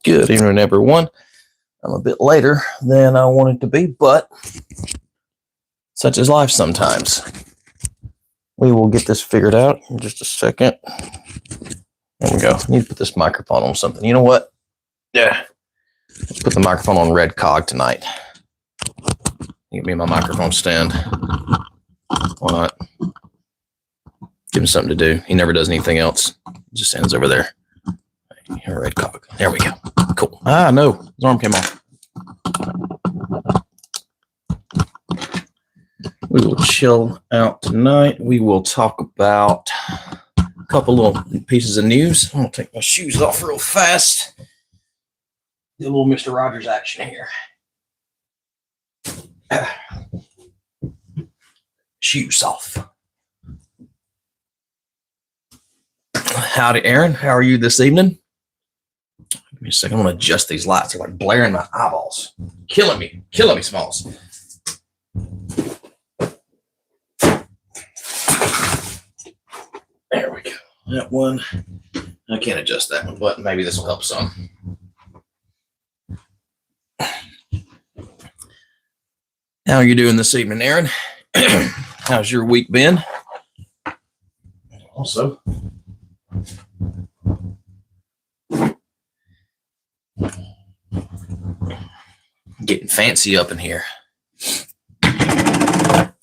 Good evening, everyone. I'm a bit later than I wanted to be, but such is life sometimes. We will get this figured out in just a second. There we go. I need to put this microphone on something. You know what? Yeah. Let's put the microphone on Red Cog tonight. Give me my microphone stand. Why not? Give him something to do. He never does anything else. He just stands over there. Red Cog. There we go. Cool. No. His arm came off. We will chill out tonight. We will talk about a couple little pieces of news. I'm going to take my shoes off real fast. Do a little Mr. Rogers action here. Shoes off. Howdy, Aaron. How are you this evening? Give me a second. I'm going to adjust these lights. They're like blaring my eyeballs. Killing me, Smalls. There we go. That one. I can't adjust that one, but maybe this will help some. How are you doing this evening, Aaron? How's your week been? Also, getting fancy up in here. Got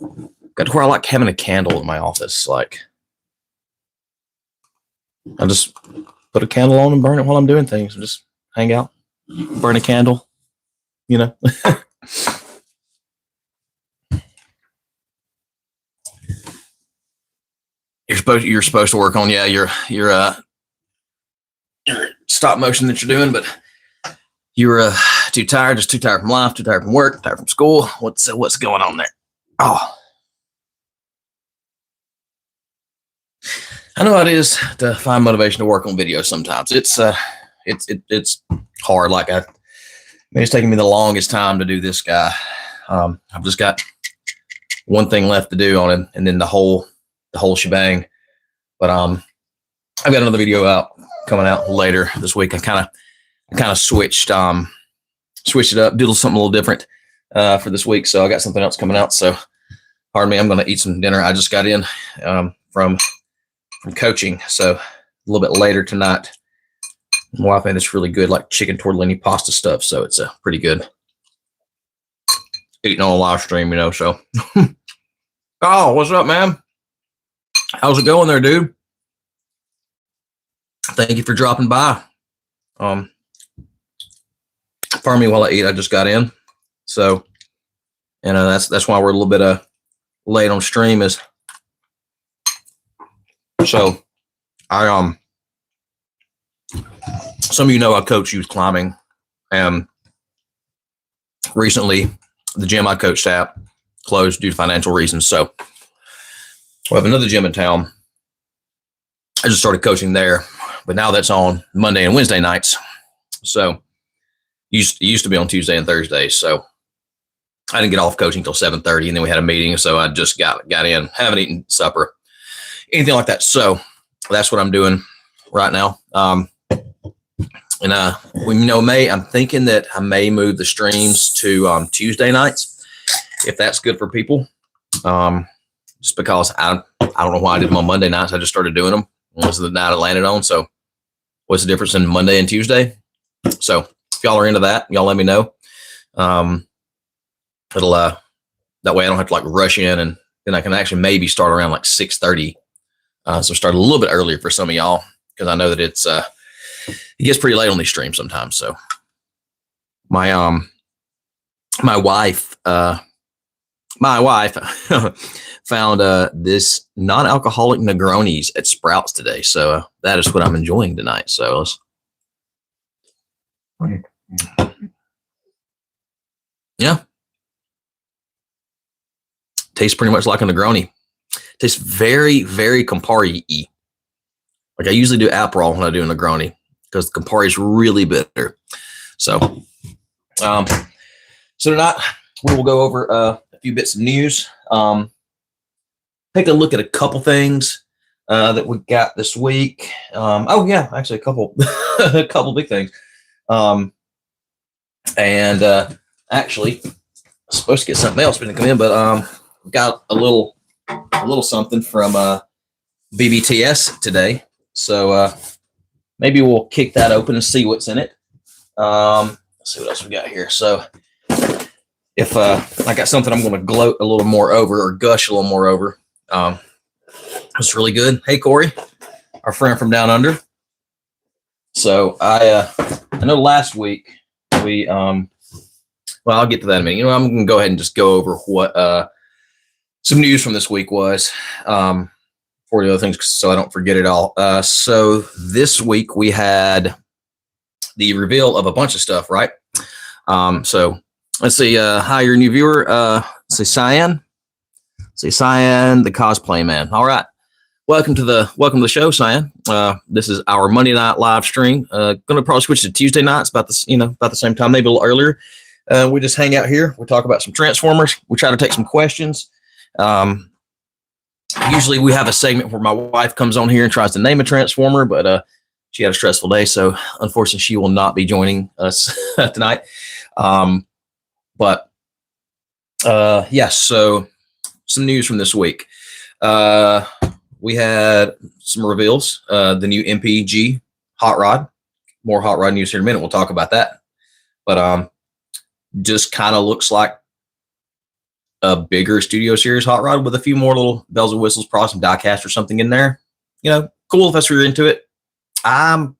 to where I like having a candle in my office. Like, I just put a candle on and burn it while I'm doing things. Just hang out, burn a candle, you know. You're supposed to work on your stop motion that you're doing, but you're too tired, just too tired from life, too tired from work, tired from school. What's going on there? Oh, I know how it is to find motivation to work on video. Sometimes it's hard. Like it's taking me the longest time to do this guy. I've just got one thing left to do on it, and then the whole shebang. But I've got another video coming out later this week. I kind of switched it up, did something a little different for this week. So I got something else coming out. So pardon me, I'm going to eat some dinner. I just got in from coaching, so a little bit later tonight. My wife made this really good, like chicken tortellini pasta stuff. So it's pretty good. Eating on a live stream, you know. So, oh, what's up, man? How's it going there, dude? Thank you for dropping by. Pardon me while I eat. I just got in, so that's why we're a little bit late on stream. Is so I some of you know I coach youth climbing, and recently the gym I coached at closed due to financial reasons. So we have another gym in town. I just started coaching there, but now that's on Monday and Wednesday nights. So it used to be on Tuesday and Thursday. So I didn't get off coaching until 7:30, and then we had a meeting. So I just got in, haven't eaten supper, anything like that. So that's what I'm doing right now. I'm thinking that I may move the streams to Tuesday nights, if that's good for people. Just because I don't know why I did them on Monday nights. I just started doing them. This is the night I landed on. So what's the difference in Monday and Tuesday? So if y'all are into that, y'all let me know. It'll that way I don't have to like rush in, and then I can actually maybe start around like 6:30. So start a little bit earlier for some of y'all, because I know that it gets pretty late on these streams sometimes. So my wife found this non-alcoholic Negronis at Sprouts today. So that is what I'm enjoying tonight. So yeah. Tastes pretty much like a Negroni. Tastes very, very Campari-y. Like I usually do Aperol when I do a Negroni, because the Campari is really bitter. So, tonight we will go over a few bits of news. Take a look at a couple things that we got this week. Actually a couple, a couple big things. And actually, I was supposed to get something else when it come in, but got a little something from BBTS today. So maybe we'll kick that open and see what's in it. Let's see what else we got here. So if I got something I'm going to gloat a little more over or gush a little more over. It's really good. Hey, Corey, our friend from down under. So I know last week we well, I'll get to that in a minute. I'm going to go ahead and just go over what some news from this week was for the other things, so I don't forget it all. So this week we had the reveal of a bunch of stuff, right? So let's see. Hi, your new viewer. Let's see, Cyan. Say Cyan, the cosplay man. All right. Welcome to the show, Cyan. This is our Monday night live stream. Going to probably switch to Tuesday nights about this, about the same time, maybe a little earlier. We just hang out here. We talk about some Transformers. We try to take some questions. Usually we have a segment where my wife comes on here and tries to name a Transformer, but she had a stressful day, so unfortunately she will not be joining us tonight. But yes, so some news from this week. We had some reveals. The new MPG hot rod. More hot rod news here in a minute. We'll talk about that. But just kind of looks like a bigger Studio Series hot rod with a few more little bells and whistles, probably some diecast or something in there. Cool if that's where you're into it. I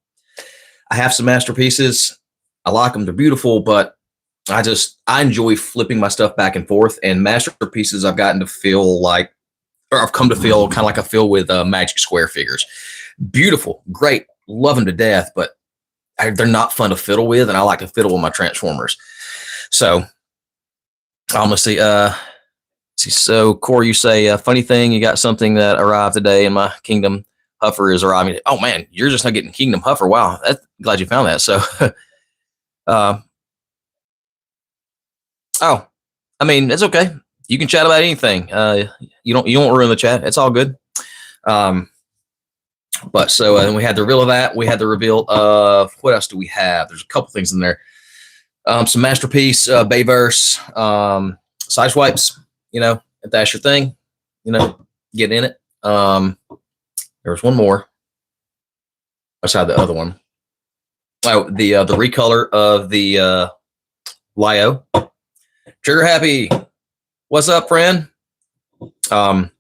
have some masterpieces. I like them. They're beautiful, but I enjoy flipping my stuff back and forth. And masterpieces I've gotten to feel like, or I've come to feel kind of like I feel with Magic Square figures. Beautiful, great, love them to death, but they're not fun to fiddle with, and I like to fiddle with my Transformers. So I'm gonna see. So Corey, you say funny thing, you got something that arrived today, and my Kingdom Huffer is arriving. Oh man, you're just not getting Kingdom Huffer. Wow, glad you found that. So, oh, I mean, it's okay. You can chat about anything. You don't ruin the chat. It's all good. But so then we had the reveal of that. We had the reveal of what else do we have? There's a couple things in there. Some masterpiece, Bayverse, side swipes. If that's your thing, get in it. There was one more. Outside the other one. Oh, the recolor of the Lio. Trigger Happy. What's up, friend? So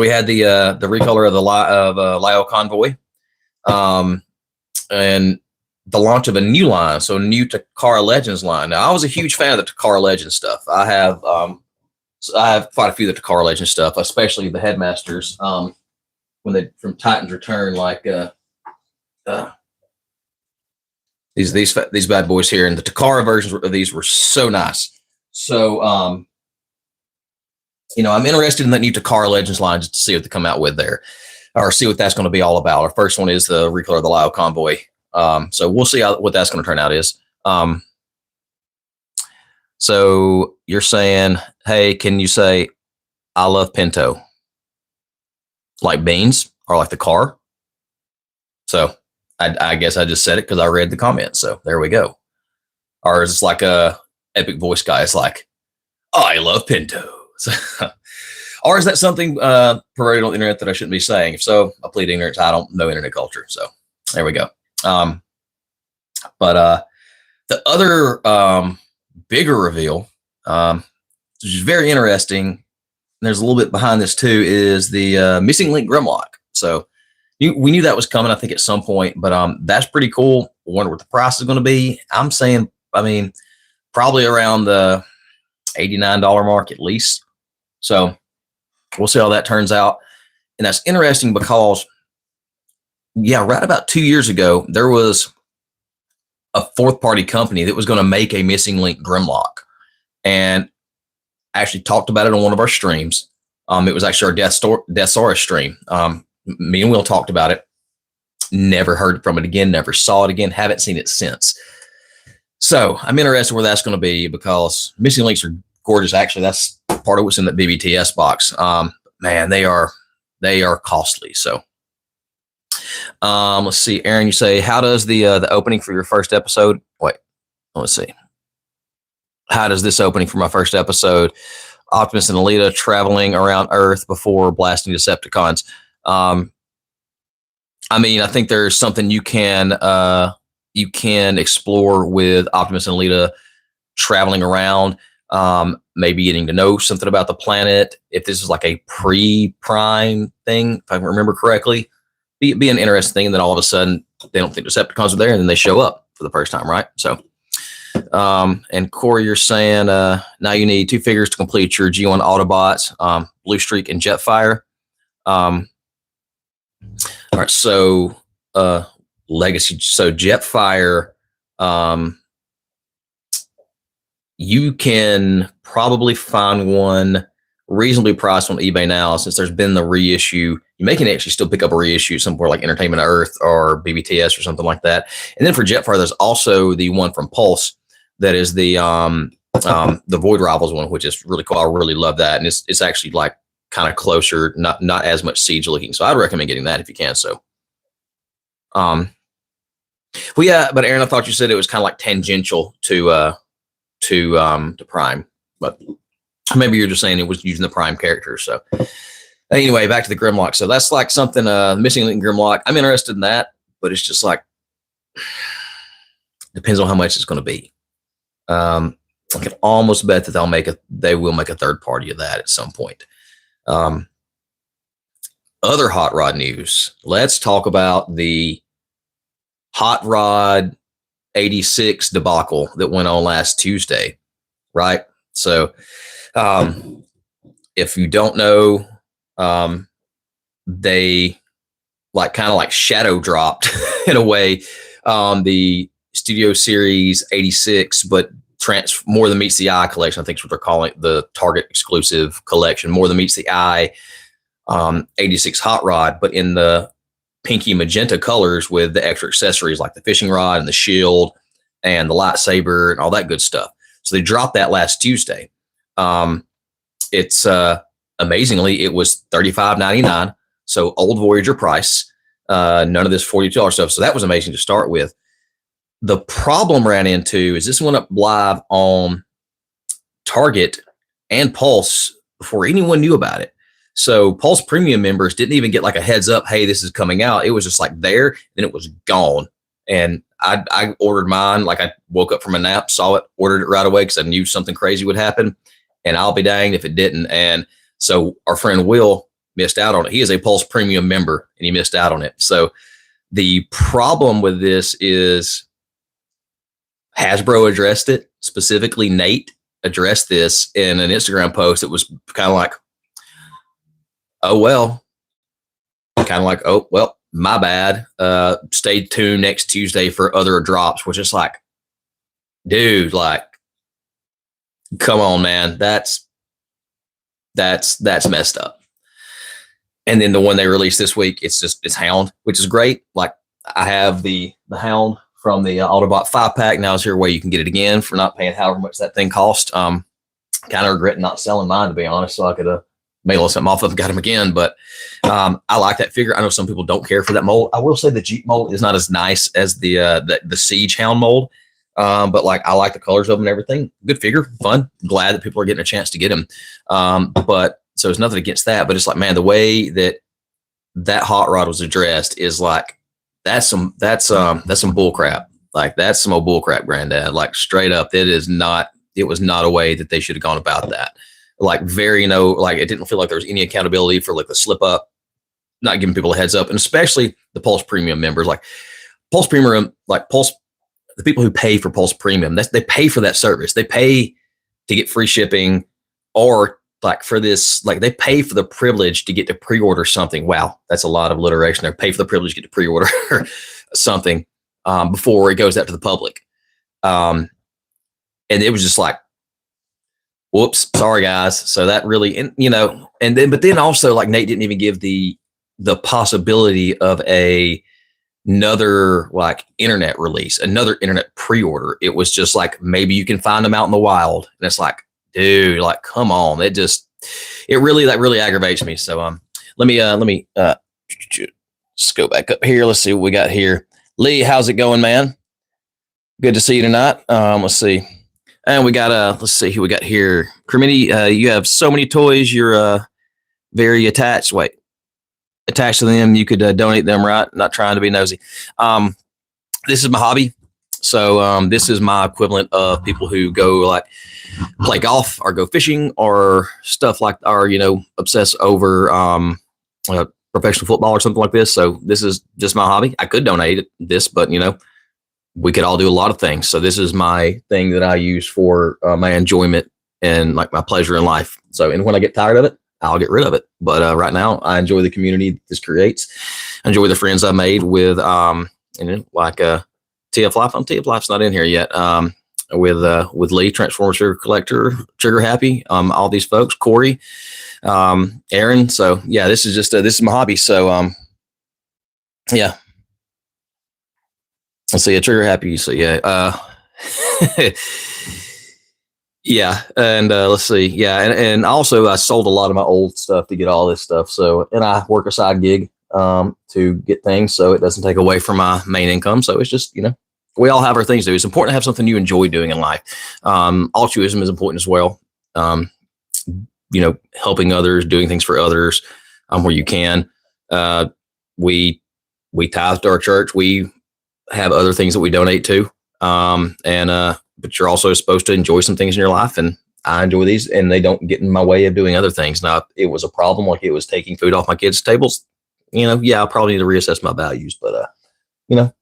we had the recolor of the Lio Convoy, and the launch of a new line, so new Takara Legends line. Now, I was a huge fan of the Takara Legends stuff. I have quite a few of the Takara Legends stuff, especially the Headmasters. When they from Titan's Return, like these bad boys here, and the Takara versions of these were so nice. So I'm interested in that new Takara Legends line just to see what they come out with there, or see what that's going to be all about. Our first one is the recolor of the Lio Convoy. So we'll see what that's going to turn out is. So you're saying, hey, can you say, I love Pinto? Like beans or like the car? So I guess I just said it because I read the comment. So there we go. Or is it like a epic voice guy? It's like, I love Pinto. Or is that something promoted on the internet that I shouldn't be saying? If so, I plead ignorance. I don't know internet culture. So there we go. But the other bigger reveal, which is very interesting, and there's a little bit behind this too, is the Missing Link Grimlock. So we knew that was coming, I think, at some point, but that's pretty cool. I wonder what the price is going to be. I'm saying, probably around the $89 mark at least. So we'll see how that turns out. And that's interesting because, right about 2 years ago, there was a fourth party company that was going to make a Missing Link Grimlock, and actually talked about it on one of our streams. It was actually our Deathsaurus stream. Me and Will talked about it. Never heard from it again. Never saw it again. Haven't seen it since. So I'm interested where that's going to be, because Missing Links are gorgeous. Actually, that's part of what's in the BBTS box. Man, they are costly. So Let's see, Aaron. You say, how does the opening for your first episode? Wait, let's see. How does this opening for my first episode? Optimus and Alita traveling around Earth before blasting Decepticons. I mean, I think there's something you can explore with Optimus and Alita traveling around, maybe getting to know something about the planet. If this is like a pre-Prime thing, if I remember correctly, be an interesting thing. And then all of a sudden, they don't think Decepticons are there, and then they show up for the first time, right? So, and Corey, you're saying now you need 2 figures to complete your G1 Autobots, Blue Streak and Jetfire. All right, so Legacy. So Jetfire, you can probably find one reasonably priced on eBay now, since there's been the reissue. You may can actually still pick up a reissue somewhere like Entertainment Earth or BBTS or something like that. And then for Jetfire, there's also the one from Pulse that is the Void Rivals one, which is really cool. I really love that, and it's actually like kind of closer, not as much Siege looking. So I'd recommend getting that if you can. So, well, yeah, but Aaron, I thought you said it was kind of like tangential to Prime, but maybe you're just saying it was using the Prime characters. So anyway, back to the Grimlock. So that's like something Missing Link Grimlock. I'm interested in that, but it's just like depends on how much it's going to be. I can almost bet that they will make a third party of that at some point. Other Hot Rod news. Let's talk about the Hot Rod 86 debacle that went on last Tuesday, right? So, if you don't know, they kind of shadow dropped in a way, the Studio Series 86, but More Than Meets the Eye collection, I think is what they're calling it, the Target exclusive collection, More Than Meets the Eye, 86 Hot Rod, but in the pinky magenta colors with the extra accessories like the fishing rod and the shield and the lightsaber and all that good stuff. So they dropped that last Tuesday. It's amazingly, it was $35.99, so old Voyager price, none of this $42 stuff. So that was amazing to start with. The problem ran into is this went up live on Target and Pulse before anyone knew about it. So Pulse Premium members didn't even get like a heads up, hey, this is coming out. It was just like there, then it was gone. And I ordered mine, like I woke up from a nap, saw it, ordered it right away because I knew something crazy would happen. And I'll be danged if it didn't. And so our friend Will missed out on it. He is a Pulse Premium member and he missed out on it. So the problem with this is Hasbro addressed it. Specifically, Nate addressed this in an Instagram post. It was kind of like, oh, well, my bad. Stay tuned next Tuesday for other drops, which is like, dude, like, come on, man. That's messed up. And then the one they released this week, it's Hound, which is great. Like, I have the Hound from the Autobot 5-pack. Now is here where you can get it again for not paying however much that thing cost. Kind of regret not selling mine, to be honest, so I could mail something off of and got them again. But I like that figure. I know some people don't care for that mold. I will say the Jeep mold is not as nice as the Siege Hound mold. But like I like the colors of them and everything. Good figure, fun. Glad that people are getting a chance to get him. But so it's nothing against that. But it's like, man, the way that Hot Rod was addressed is like that's some bull crap. Like that's some old bull crap, granddad. Like straight up, it was not a way that they should have gone about that. Like it didn't feel like there was any accountability for like the slip up, not giving people a heads up, and especially the Pulse Premium members. Like Pulse Premium, like Pulse, the people who pay for Pulse Premium, they pay for that service. They pay to get free shipping, or like for this, like they pay for the privilege to get to pre-order something. Wow, that's a lot of alliteration there. Pay for the privilege to get to pre-order something before it goes out to the public. And it was just like, whoops, sorry guys. So that really, but then also like Nate didn't even give the possibility of another like internet release, another internet pre-order. It was just like, maybe you can find them out in the wild. And it's like, dude, like, come on. That really aggravates me. So, let me Let's go back up here. Let's see what we got here. Lee, how's it going, man? Good to see you tonight. Let's see. And we got let's see who we got here. Crimini, you have so many toys. You're very attached. Wait, attached to them. You could donate them, right? Not trying to be nosy. This is my hobby. So this is my equivalent of people who go like play golf or go fishing or stuff like, or, you know, obsess over professional football or something like this. So this is just my hobby. I could donate this, but, you know, we could all do a lot of things. So this is my thing that I use for my enjoyment and like my pleasure in life. So, and when I get tired of it, I'll get rid of it. But right now I enjoy the community this creates. I enjoy the friends I made with, you know, like TF Life. TF Life's not in here yet. With Lee, Transformer Sugar Collector, Trigger Happy, all these folks, Corey, Aaron. So yeah, this is just this is my hobby. So yeah. Let's see, a Trigger Happy. So yeah, yeah, and let's see, yeah, and also I sold a lot of my old stuff to get all this stuff. So, and I work a side gig to get things, so it doesn't take away from my main income. So it's just, you know, we all have our things to do. It's important to have something you enjoy doing in life. Altruism is important as well. You know, helping others, doing things for others where you can. We tithe to our church. We have other things that we donate to. But you're also supposed to enjoy some things in your life. And I enjoy these, and they don't get in my way of doing other things. Now, if it was a problem, like it was taking food off my kids' tables, you know, yeah, I'll probably need to reassess my values. But, you know,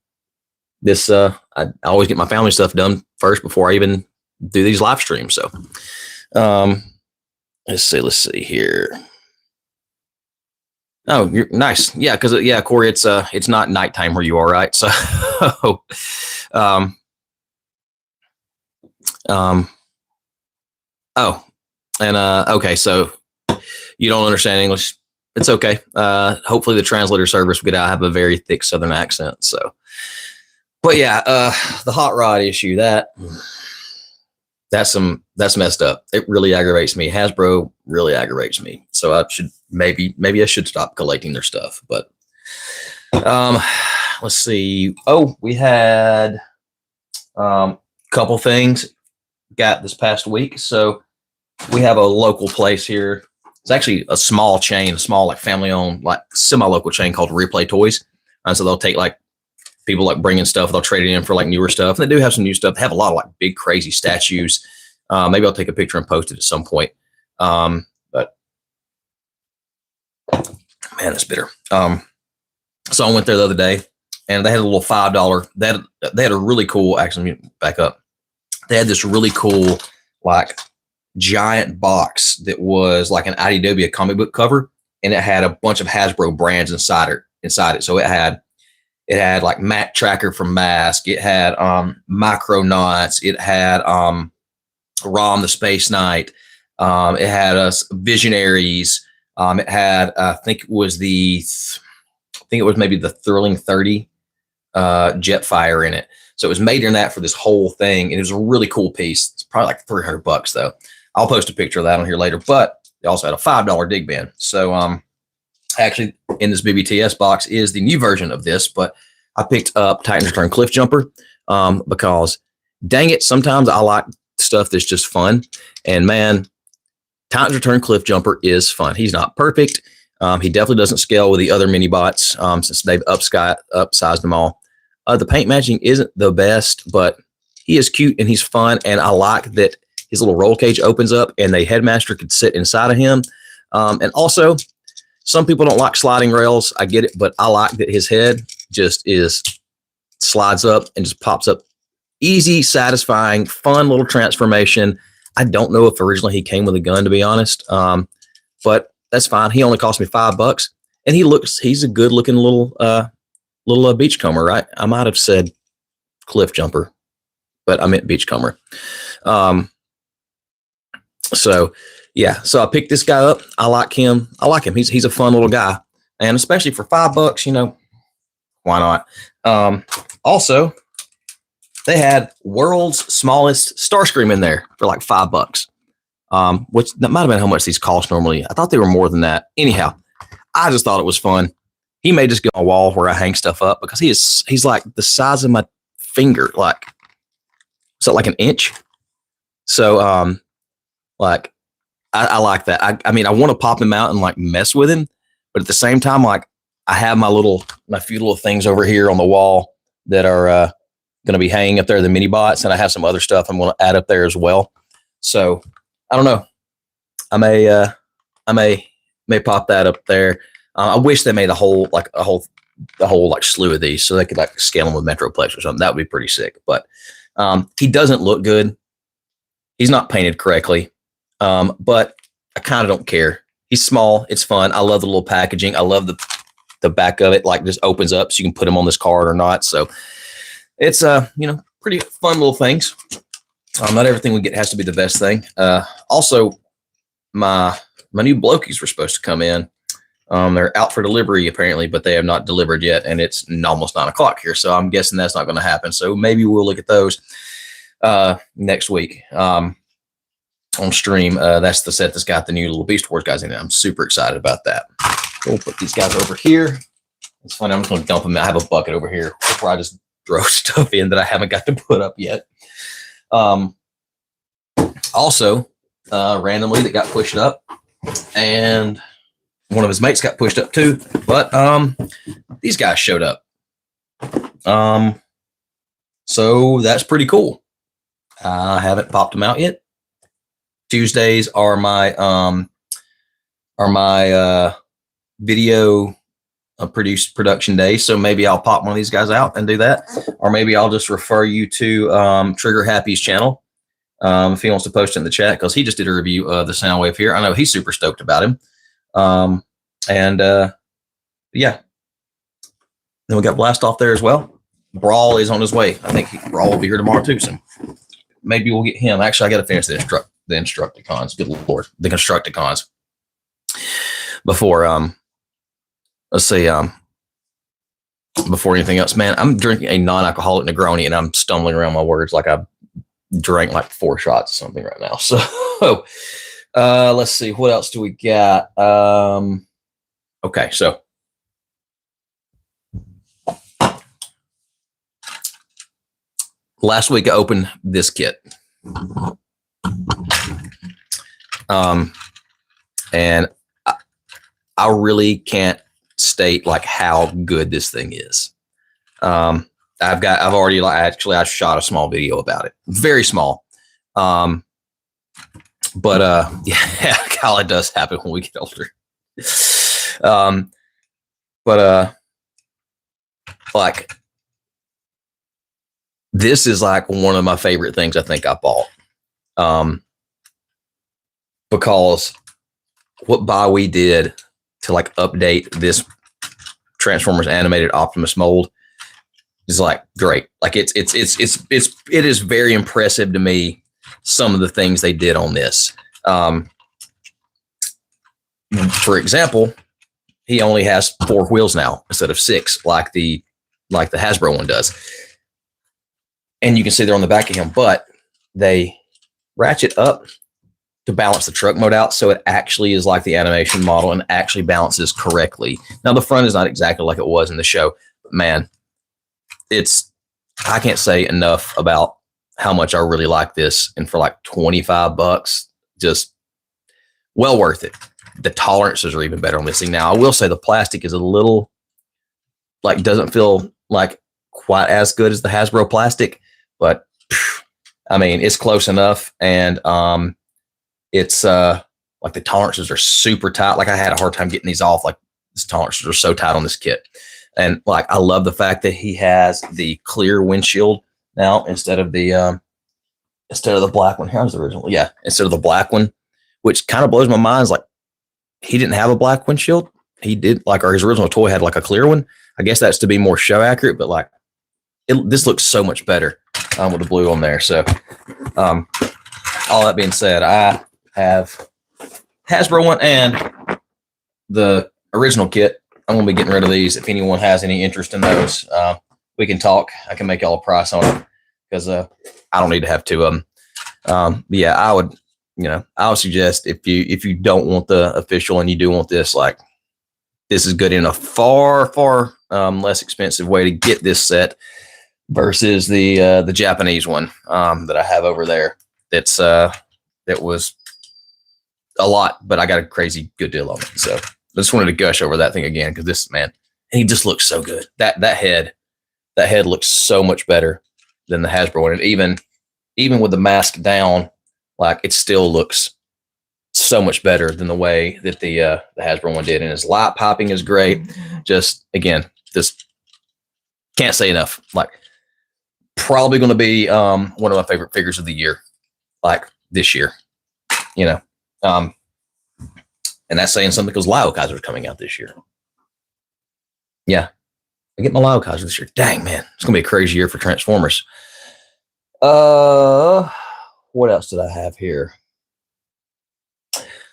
this, I always get my family stuff done first before I even do these live streams. So, let's see here. Oh, you're nice. Yeah. Cause yeah, Corey, it's not nighttime where you are, right? So, okay. So you don't understand English. It's okay. Hopefully the translator service would have a very thick Southern accent. So, but yeah, the hot rod issue, that's messed up. It really aggravates me. Hasbro really aggravates me. So I should maybe I should stop collecting their stuff. But let's see. Oh, we had couple things got this past week. So we have a local place here. It's actually a small chain, a small like family owned, like semi-local chain called Replay Toys. And so they'll take like people like bringing stuff, they'll trade it in for like newer stuff. And they do have some new stuff. They have a lot of like big, crazy statues. Maybe I'll take a picture and post it at some point. But man, it's bitter. So I went there the other day and they had a little $5. They had a really cool, actually, back up. They had this really cool, like giant box that was like an IDW comic book cover. And it had a bunch of Hasbro brands inside it. So it had like Mac Tracker from Mask. It had Micronauts. It had Rom the Space Knight. It had us Visionaries. It had I think it was maybe the Thrilling 30 Jetfire in it. So it was made in that for this whole thing, and it was a really cool piece. It's probably like $300 though. I'll post a picture of that on here later. But they also had a $5 dig bin. So actually in this BBTS box is the new version of this, but I picked up Titans Return Cliff Jumper because dang it, sometimes I like stuff that's just fun. And man, Titans Return Cliff Jumper is fun. He's not perfect. He definitely doesn't scale with the other mini bots since they've upsized them all. The paint matching isn't the best, but he is cute and he's fun. And I like that his little roll cage opens up and the headmaster could sit inside of him. And also, some people don't like sliding rails. I get it, but I like that his head just slides up and just pops up. Easy, satisfying, fun little transformation. I don't know if originally he came with a gun, to be honest. But that's fine. He only cost me $5, and he's a good looking little beachcomber, right? I might have said cliff jumper, but I meant beachcomber. So yeah, so I picked this guy up. I like him. He's a fun little guy, and especially for $5, you know, why not? Also, they had world's smallest Starscream in there for like $5. Which that might have been how much these cost normally. I thought they were more than that. Anyhow, I just thought it was fun. He may just go on a wall where I hang stuff up because he's like the size of my finger, like so like an inch. So like I like that. I mean I want to pop him out and like mess with him, but at the same time, like I have my few little things over here on the wall that are going to be hanging up there, the mini bots, and I have some other stuff I'm going to add up there as well. So I don't know. I may pop that up there. I wish they made a whole slew of these so they could like scale them with Metroplex or something. That would be pretty sick. But he doesn't look good. He's not painted correctly. But I kind of don't care. He's small. It's fun. I love the little packaging. I love the back of it, like just opens up so you can put him on this card or not. So it's pretty fun little things. Not everything we get has to be the best thing. Also, my new Blokies were supposed to come in. They're out for delivery apparently, but they have not delivered yet, and it's almost 9 o'clock here. So I'm guessing that's not going to happen. So maybe we'll look at those next week on stream. That's the set that's got the new little Beast Wars guys in it. I'm super excited about that. We'll put these guys over here. It's funny. I'm just going to dump them. I have a bucket over here where I just throw stuff in that I haven't got to put up yet. Also, randomly that got pushed up, and one of his mates got pushed up too. But these guys showed up. So that's pretty cool. I haven't popped them out yet. Tuesdays are my video production day, so maybe I'll pop one of these guys out and do that, or maybe I'll just refer you to Trigger Happy's channel if he wants to post it in the chat, because he just did a review of the Soundwave here. I know he's super stoked about him. Yeah, then we got Blast Off there as well. Brawl is on his way. I think Brawl will be here tomorrow too, so maybe we'll get him. Actually, I got to finish the Instructicons. Good Lord, the Constructicons before let's see, before anything else. Man, I'm drinking a non-alcoholic Negroni and I'm stumbling around my words like I drank like 4 shots or something right now. So let's see, what else do we got? Okay, so last week I opened this kit. And I really can't state like how good this thing is. I shot a small video about it, very small. But yeah, Kyle, it does happen when we get older. Like this is like one of my favorite things I think I bought. Because what BioWare did to like update this Transformers animated Optimus mold is like great. Like it is very impressive to me, some of the things they did on this. For example, he only has 4 wheels now instead of 6, like the Hasbro one does. And you can see they're on the back of him, but they ratchet up to balance the truck mode out, so it actually is like the animation model and actually balances correctly. Now the front is not exactly like it was in the show, but man, I can't say enough about how much I really like this. And for like $25, just well worth it. The tolerances are even better on this thing. Now I will say the plastic is a little like doesn't feel like quite as good as the Hasbro plastic, but I mean it's close enough. And it's like the tolerances are super tight. Like I had a hard time getting these off. Like these tolerances are so tight on this kit. And like I love the fact that he has the clear windshield now instead of the black one. Here's the original. Yeah, instead of the black one, which kind of blows my mind. Is like he didn't have a black windshield. He did or his original toy had like a clear one. I guess that's to be more show accurate, but like this looks so much better with the blue on there. So all that being said, I have Hasbro one and the original kit. I'm going to be getting rid of these. If anyone has any interest in those, we can talk. I can make y'all a price on it because I don't need to have 2 of them. Yeah, I would suggest if you don't want the official and you do want this, like this is good in a far less expensive way to get this set versus the Japanese one that I have over there. That's that was a lot, but I got a crazy good deal on it. So I just wanted to gush over that thing again because this man, he just looks so good. That head looks so much better than the Hasbro one, and even with the mask down, like it still looks so much better than the way that the Hasbro one did. And his light popping is great. Just again, just can't say enough. Like probably going to be one of my favorite figures of the year, like this year, you know. And that's saying something because Lyle Kaiser is coming out this year. Yeah, I get my Lyle Kaiser this year. Dang, man, it's gonna be a crazy year for Transformers. What else did I have here?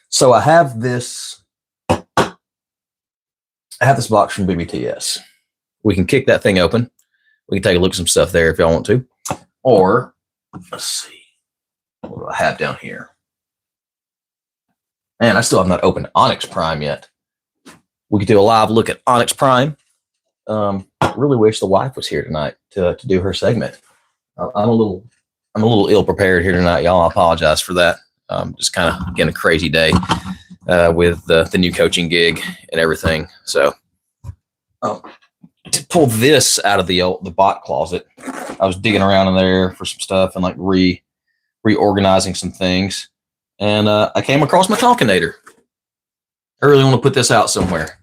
So I have this box from BBTS. We can kick that thing open. We can take a look at some stuff there if y'all want to. Or let's see, what do I have down here? Man, I still have not opened Onyx Prime yet. We could do a live look at Onyx Prime. Really wish the wife was here tonight to do her segment. I'm a little ill prepared here tonight, y'all. I apologize for that. Just kind of getting a crazy day with the new coaching gig and everything. So to pull this out of the bot closet, I was digging around in there for some stuff and like reorganizing some things. And I came across my Talkinator. I really want to put this out somewhere.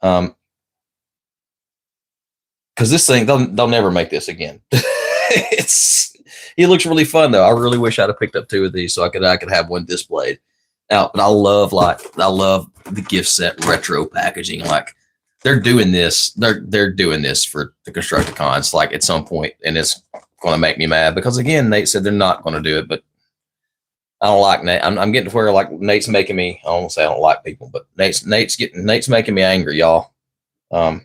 Because this thing, they'll never make this again. He looks really fun though. I really wish I'd have picked up 2 of these so I could have one displayed out. But I love the gift set retro packaging. Like they're doing this. They're doing this for the Constructicons like at some point, and it's going to make me mad because again, Nate said they're not going to do it, but I don't like Nate. I'm getting to where like Nate's making me. I don't say I don't like people, but Nate's making me angry, y'all. Because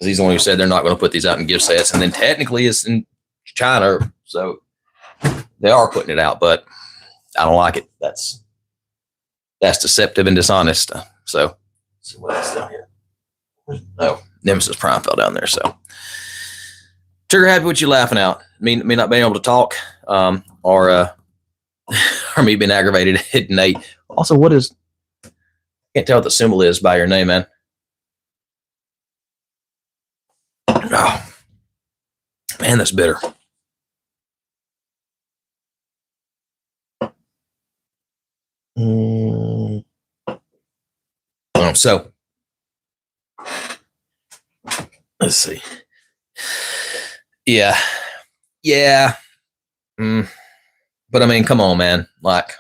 he's the one who said they're not going to put these out in gift sets, and then technically it's in China, so they are putting it out, but I don't like it. That's deceptive and dishonest. So let's see what else down here. Oh, Nemesis Prime fell down there. So trigger happy with you laughing out. Me not being able to talk, or me being aggravated at Nate. Also, can't tell what the symbol is by your name, man. Oh, man, that's bitter. So let's see. Yeah. But I mean, come on, man. Like,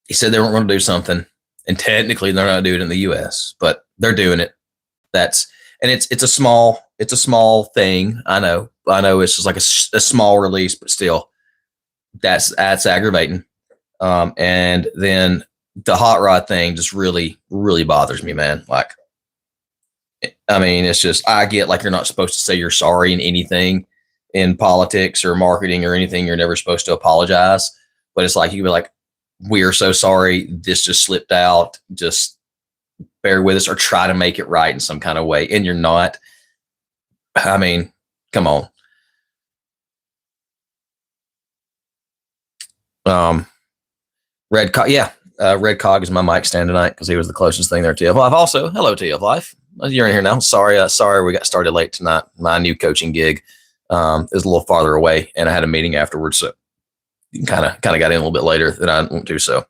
he said they weren't going to do something, and technically they're not doing it in the U.S., but they're doing it. It's a small thing. I know it's just like a small release, but still, that's aggravating. And then the hot rod thing just really, really bothers me, man. Like, I mean, it's just, I get like you're not supposed to say you're sorry in anything in politics or marketing or anything. You're never supposed to apologize, but it's like, you can be like, we are so sorry. This just slipped out. Just bear with us or try to make it right in some kind of way. And you're not. I mean, come on. Red Cog is my mic stand tonight because he was the closest thing there. TF Life. Also, hello TF Life. You're in here now. Sorry we got started late tonight. My new coaching gig is a little farther away, and I had a meeting afterwards, so kind of got in a little bit later than I want to. So,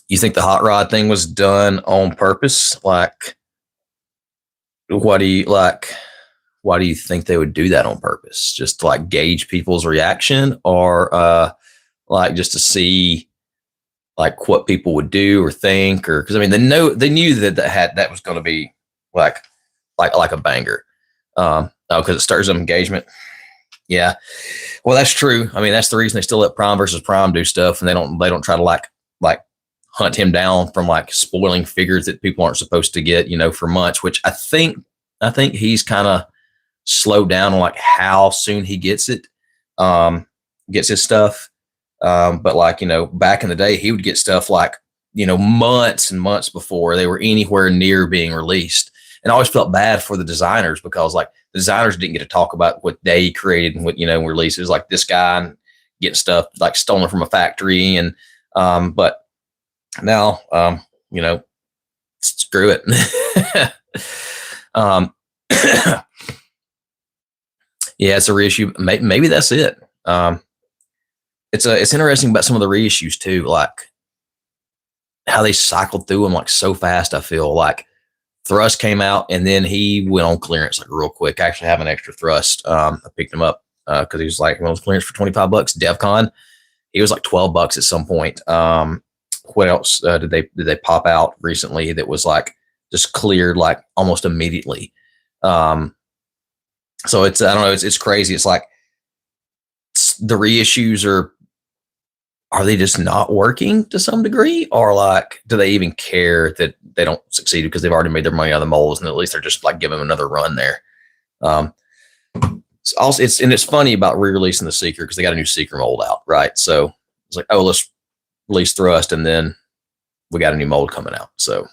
you think the hot rod thing was done on purpose? Like, why do you think they would do that on purpose? Just to like gauge people's reaction, or like just to see like what people would do or think, or because I mean they knew that was going to be like a banger. Because it stirs up engagement. Yeah, well that's true. I mean that's the reason they still let Prime versus Prime do stuff, and they don't try to like hunt him down from like spoiling figures that people aren't supposed to get, for months. Which I think he's kind of slowed down on like how soon he gets it, gets his stuff. But like, back in the day, he would get stuff like, months and months before they were anywhere near being released. And I always felt bad for the designers because like the designers didn't get to talk about what they created and what, releases like this guy and getting stuff like stolen from a factory. And, but now, screw it. Yeah, it's a reissue. Maybe that's it. It's interesting about some of the reissues too, like how they cycled through them like so fast. I feel like Thrust came out and then he went on clearance like real quick. I actually have an extra Thrust. I picked him up because he was like on clearance for $25. DevCon, he was like $12 at some point. What else did they pop out recently that was like just cleared like almost immediately? So I don't know, it's crazy. It's like the reissues are they just not working to some degree, or like do they even care that they don't succeed because they've already made their money on the molds and at least they're just like giving them another run there. It's funny about re-releasing the Seeker because they got a new Seeker mold out, right? So it's like, oh, let's release Thrust and then we got a new mold coming out. So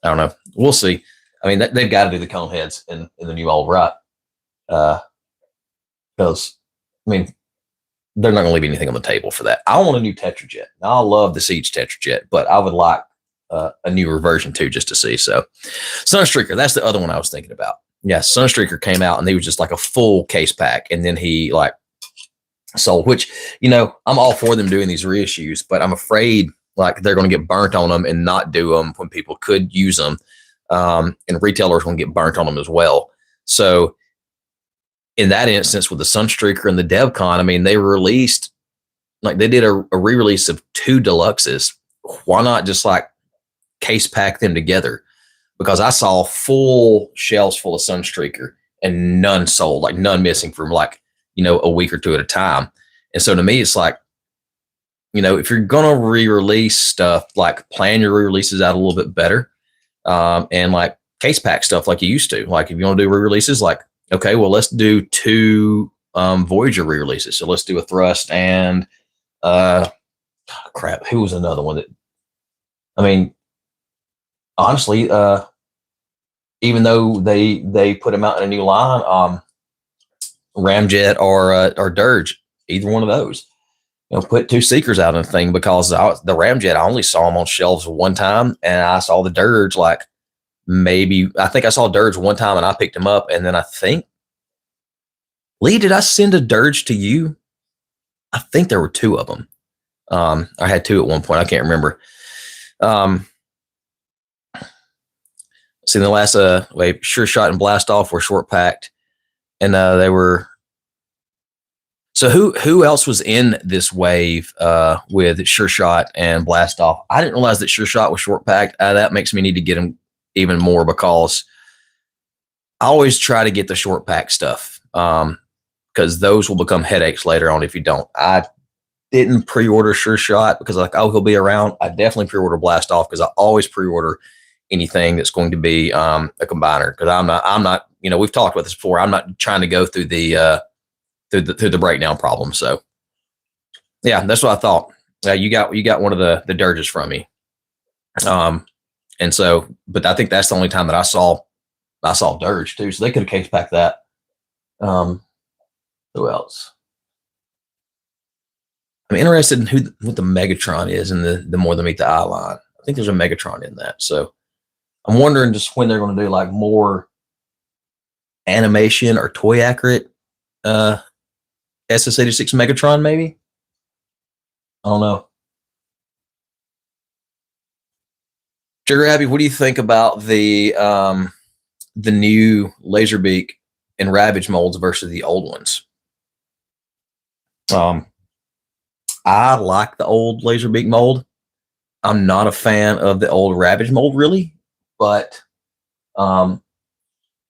I don't know, we'll see. I mean, they've got to do the cone heads in the new mold, right? Because I mean, they're not going to leave anything on the table for that. I want a new Tetrajet. I love the Siege Tetrajet, but I would like a newer version too, just to see. So Sunstreaker, that's the other one I was thinking about. Yeah, Sunstreaker came out and he was just like a full case pack, and then he like sold, which, I'm all for them doing these reissues, but I'm afraid like they're going to get burnt on them and not do them when people could use them. And retailers will get burnt on them as well. So in that instance with the Sunstreaker and the DevCon, I mean, they released, like they did a re-release of 2 deluxes. Why not just like case pack them together? Because I saw full shelves full of Sunstreaker and none sold, like none missing from like, a week or 2 at a time. And so to me, it's like, if you're going to re-release stuff, like plan your re-releases out a little bit better. And like case pack stuff like you used to. Like if you want to do re-releases, like, okay, well, let's do 2 Voyager re-releases. So let's do a Thrust and crap. Who was another one that? I mean, honestly, even though they put them out in a new line, Ramjet or Dirge, either one of those. Put 2 Seekers out in the thing, because the Ramjet, I only saw them on shelves one time, and I saw the Dirge like I think I saw Dirge one time and I picked him up. And then I think, Lee, did I send a Dirge to you? I think there were 2 of them. I had 2 at one point. I can't remember. See, the last Sure Shot and Blast Off were short packed, and they were. So who else was in this wave with Sure Shot and Blast Off? I didn't realize that Sure Shot was short packed. That makes me need to get them even more, because I always try to get the short pack stuff, because those will become headaches later on if you don't. I didn't pre-order Sure Shot because like, oh, he'll be around. I definitely pre-order Blast Off because I always pre-order anything that's going to be a combiner, because I'm not we've talked about this before. I'm not trying to go through the breakdown problem. So yeah, that's what I thought. You got one of the Dirges from me. And so, but I think that's the only time that I saw Dirge too. So they could have case packed that. Who else? I'm interested in what the Megatron is in the More Than Meet the Eye line. I think there's a Megatron in that. So I'm wondering just when they're going to do like more animation or toy accurate SS86 Megatron, maybe. I don't know. Sugar Abby, what do you think about the new Laserbeak and Ravage molds versus the old ones? I like the old Laserbeak mold. I'm not a fan of the old Ravage mold, really, but I'm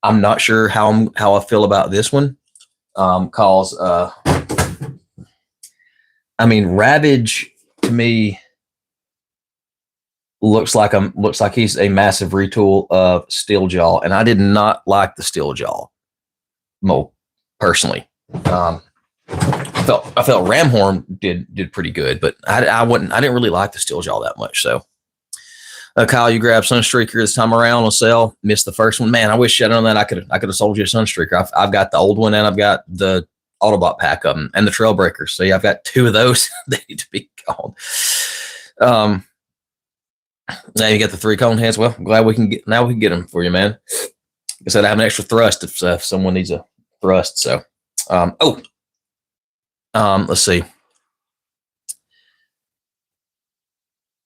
not sure how I feel about this one. Cause I mean, Ravage to me looks like he's a massive retool of Steeljaw, and I did not like the Steeljaw mold personally. I felt Ramhorn did pretty good, but I didn't really like the Steeljaw that much. So Kyle, you grabbed Sunstreaker this time around on sale. Missed the first one. Man, I wish I'd known that. I could have sold you a Sunstreaker. I've got the old one and I've got the Autobot pack of them and the Trailbreakers. So yeah, I've got 2 of those. They need to be gone. Now you got the 3 cone heads. Well, I'm glad we can get them for you, man. Like I said, I have an extra thrust if someone needs a thrust. So, let's see.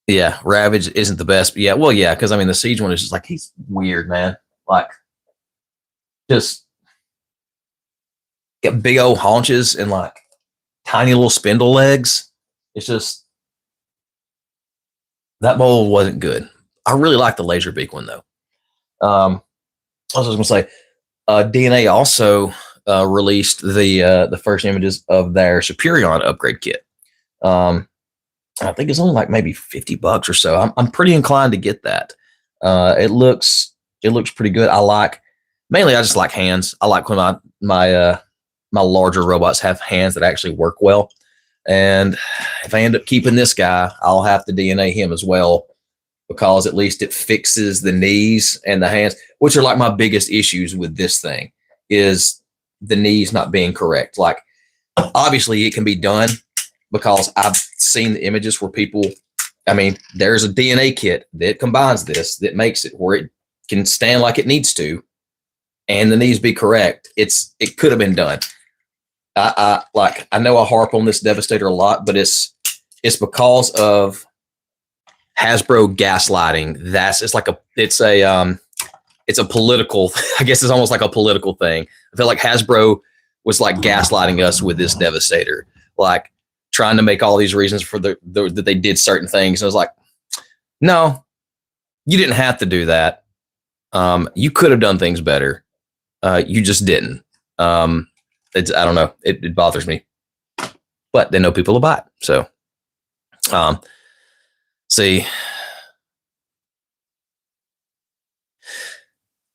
Yeah, Ravage isn't the best. Yeah, well, yeah, because I mean the Siege one is just like he's weird, man. Like, just got big old haunches and like tiny little spindle legs. It's just that mold wasn't good. I really like the Laserbeak one though. I was going to say, DNA also released the first images of their Superion upgrade kit. I think it's only like maybe $50 or so. I'm pretty inclined to get that. It looks pretty good. I just like hands. I like when my larger robots have hands that actually work well. And if I end up keeping this guy, I'll have to DNA him as well, because at least it fixes the knees and the hands, which are like my biggest issues with this thing, is the knees not being correct. Like, obviously it can be done, because I've seen the images where there's a DNA kit that combines this, that makes it where it can stand like it needs to, and the knees be correct. It could have been done. I know I harp on this Devastator a lot, but it's because of Hasbro gaslighting. It's a political, I guess it's almost like a political thing. I feel like Hasbro was like gaslighting us with this Devastator, like trying to make all these reasons for that they did certain things. And I was like, no, you didn't have to do that. You could have done things better. You just didn't. I don't know. It bothers me, but they know people will buy it. So, see.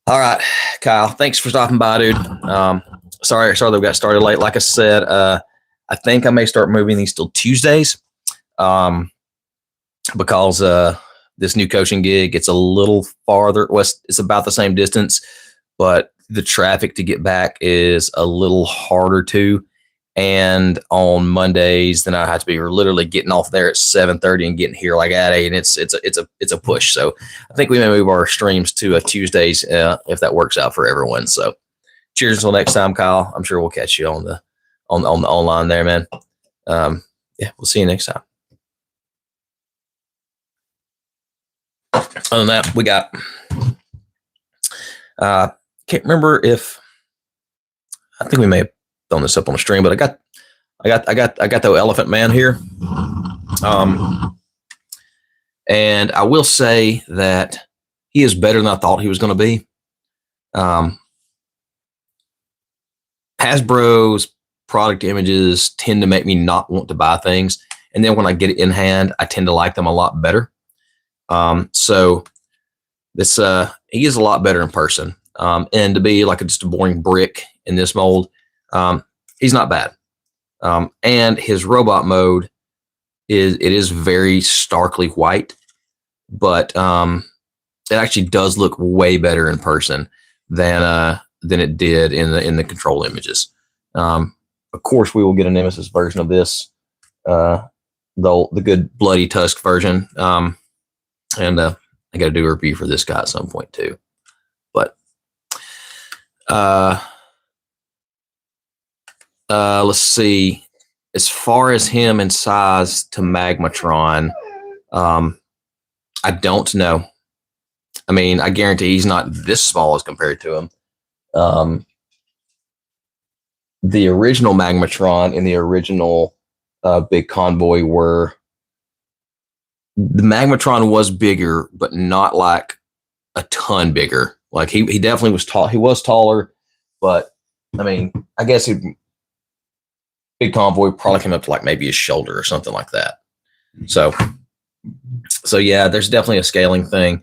All right, Kyle, thanks for stopping by, dude. Sorry that we got started late. Like I said, I think I may start moving these till Tuesdays, because this new coaching gig, it's a little farther west. It's about the same distance, but the traffic to get back is a little harder too. And on Mondays, then I have to be literally getting off there at 7:30 and getting here like at 8. And it's a push. So I think we may move our streams to Tuesdays if that works out for everyone. So cheers until next time, Kyle. I'm sure we'll catch you on the online there, man. Yeah, we'll see you next time. Other than that, we got can't remember if I think we may have thrown this up on the stream, but I got the Elephant Man here. And I will say that he is better than I thought he was going to be. Hasbro's product images tend to make me not want to buy things. And then when I get it in hand, I tend to like them a lot better. So this, he is a lot better in person. And to be like just a boring brick in this mold, he's not bad. And his robot mode is very starkly white, but it actually does look way better in person than it did in the control images. Of course, we will get a Nemesis version of this, the good Bloody Tusk version, and I got to do a review for this guy at some point too. But let's see. As far as him in size to Magmatron, I don't know. I mean, I guarantee he's not this small as compared to him. The original Magmatron and the original Big Convoy the Magmatron was bigger, but not like a ton bigger. Like he definitely was tall. He was taller, but I mean, I guess Big Convoy probably came up to like maybe his shoulder or something like that. So yeah, there's definitely a scaling thing.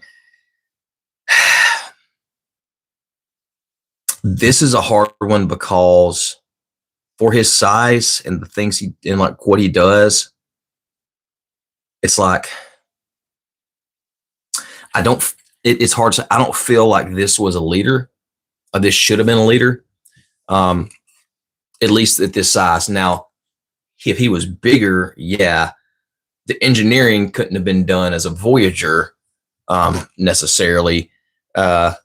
This is a hard one because for his size and the things he and like what he does, it's like it's hard to, I don't feel like this was a leader, or this should have been a leader. At least at this size. Now, if he was bigger, yeah, the engineering couldn't have been done as a Voyager necessarily, but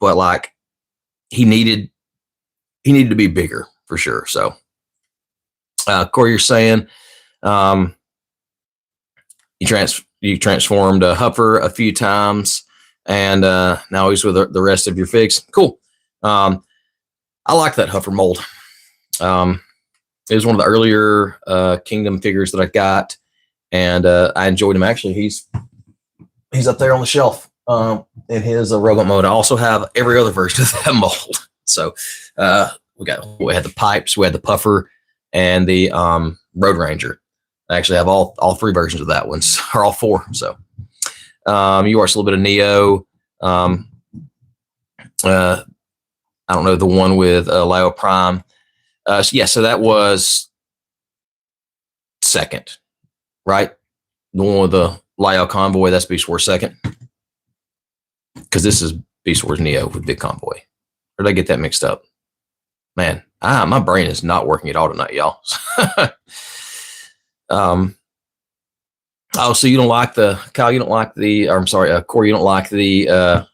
like he needed to be bigger for sure. So, Corey, you're saying you transformed Huffer a few times, and now he's with the rest of your figs. Cool. I like that Huffer mold. It was one of the earlier Kingdom figures that I got, and I enjoyed him. Actually, he's up there on the shelf in his robot mode. I also have every other version of that mold. So we had the pipes, we had the puffer, and the Road Ranger. I actually have all three versions of that one, or all four. So you watched a little bit of Neo. I don't know, the one with Lio Prime. So that was second, right? The one with the Lio Convoy, that's Beast Wars second. Because this is Beast Wars Neo with Big Convoy. Or did I get that mixed up? Man, my brain is not working at all tonight, y'all. So you don't like Kyle, you don't like Corey, you don't like the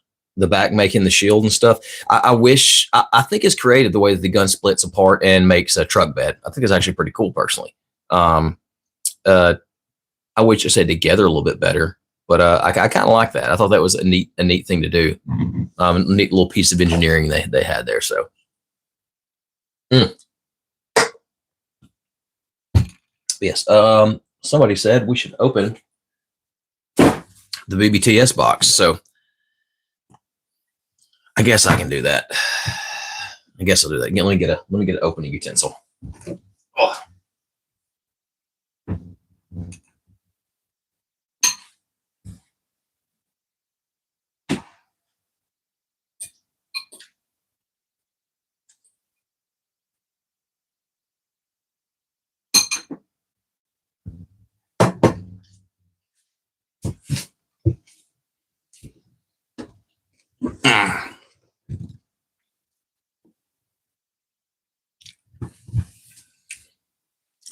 back making the shield and stuff. I think it's creative the way that the gun splits apart and makes a truck bed. I think it's actually pretty cool personally. I wish I said together a little bit better, but I kind of like that. I thought that was a neat thing to do. A neat little piece of engineering they had there. So, yes. Somebody said we should open the BBTS box. So I guess I can do that. I guess I'll do that. Let me get an opening utensil. Oh.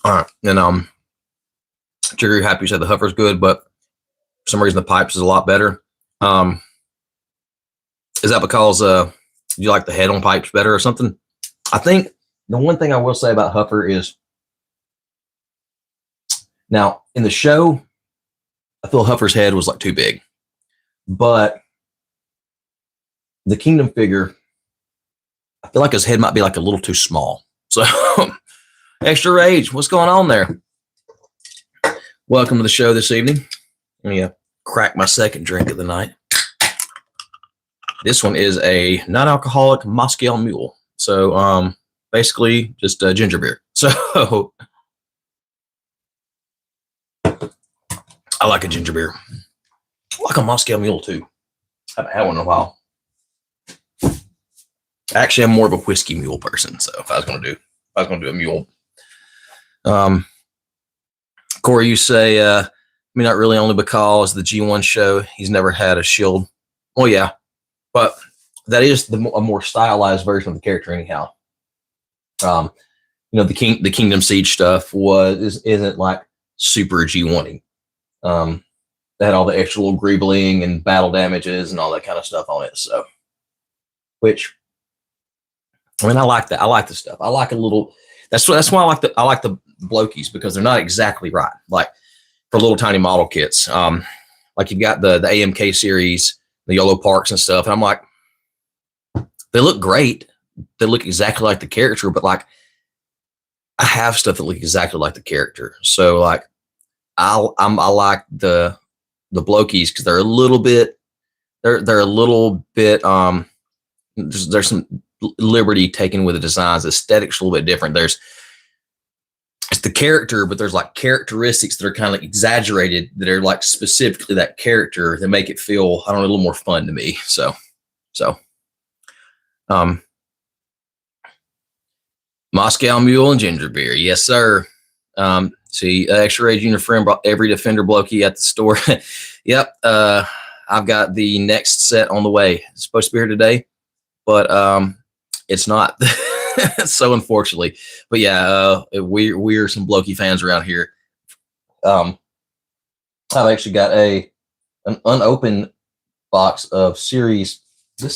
All right, and Trigger, you're happy you said the Huffer's good, but for some reason the Pipes is a lot better. Is that because you like the head on Pipes better or something? I think the one thing I will say about Huffer is, now in the show, I feel Huffer's head was like too big, but the Kingdom figure, I feel like his head might be like a little too small. So Extra Rage, what's going on there? Welcome to the show this evening. Let me crack my second drink of the night. This one is a non-alcoholic Moscow Mule. So basically just ginger beer. So I like a ginger beer. I like a Moscow Mule too. I haven't had one in a while. Actually, I'm more of a whiskey mule person. So if I was going to do a mule. Corey, you say, not really, only because the G1 show, he's never had a shield. Well, yeah, but that is a more stylized version of the character anyhow. The Kingdom Siege stuff isn't like super G1-y. They had all the extra little greebling and battle damages and all that kind of stuff on it. So, which, I like that. I like the stuff. I like a little. That's why I like the Blokies, because they're not exactly right. Like for little tiny model kits, like you've got the AMK series, the Yolo Parks and stuff. And I'm like, they look great. They look exactly like the character, but like I have stuff that look exactly like the character. So like I like the Blokies because they're a little bit there's some liberty taken with the designs. The aesthetics a little bit different. It's the character, but there's like characteristics that are kind of like exaggerated that are like specifically that character that make it feel, I don't know, a little more fun to me. So Moscow Mule and ginger beer. Yes, sir. See, Extra Junior friend brought every Defender blokey at the store. Yep. I've got the next set on the way. It's supposed to be here today, but it's not. So unfortunately, but yeah, we're some blokey fans around here. I've actually got an unopened box of series 4.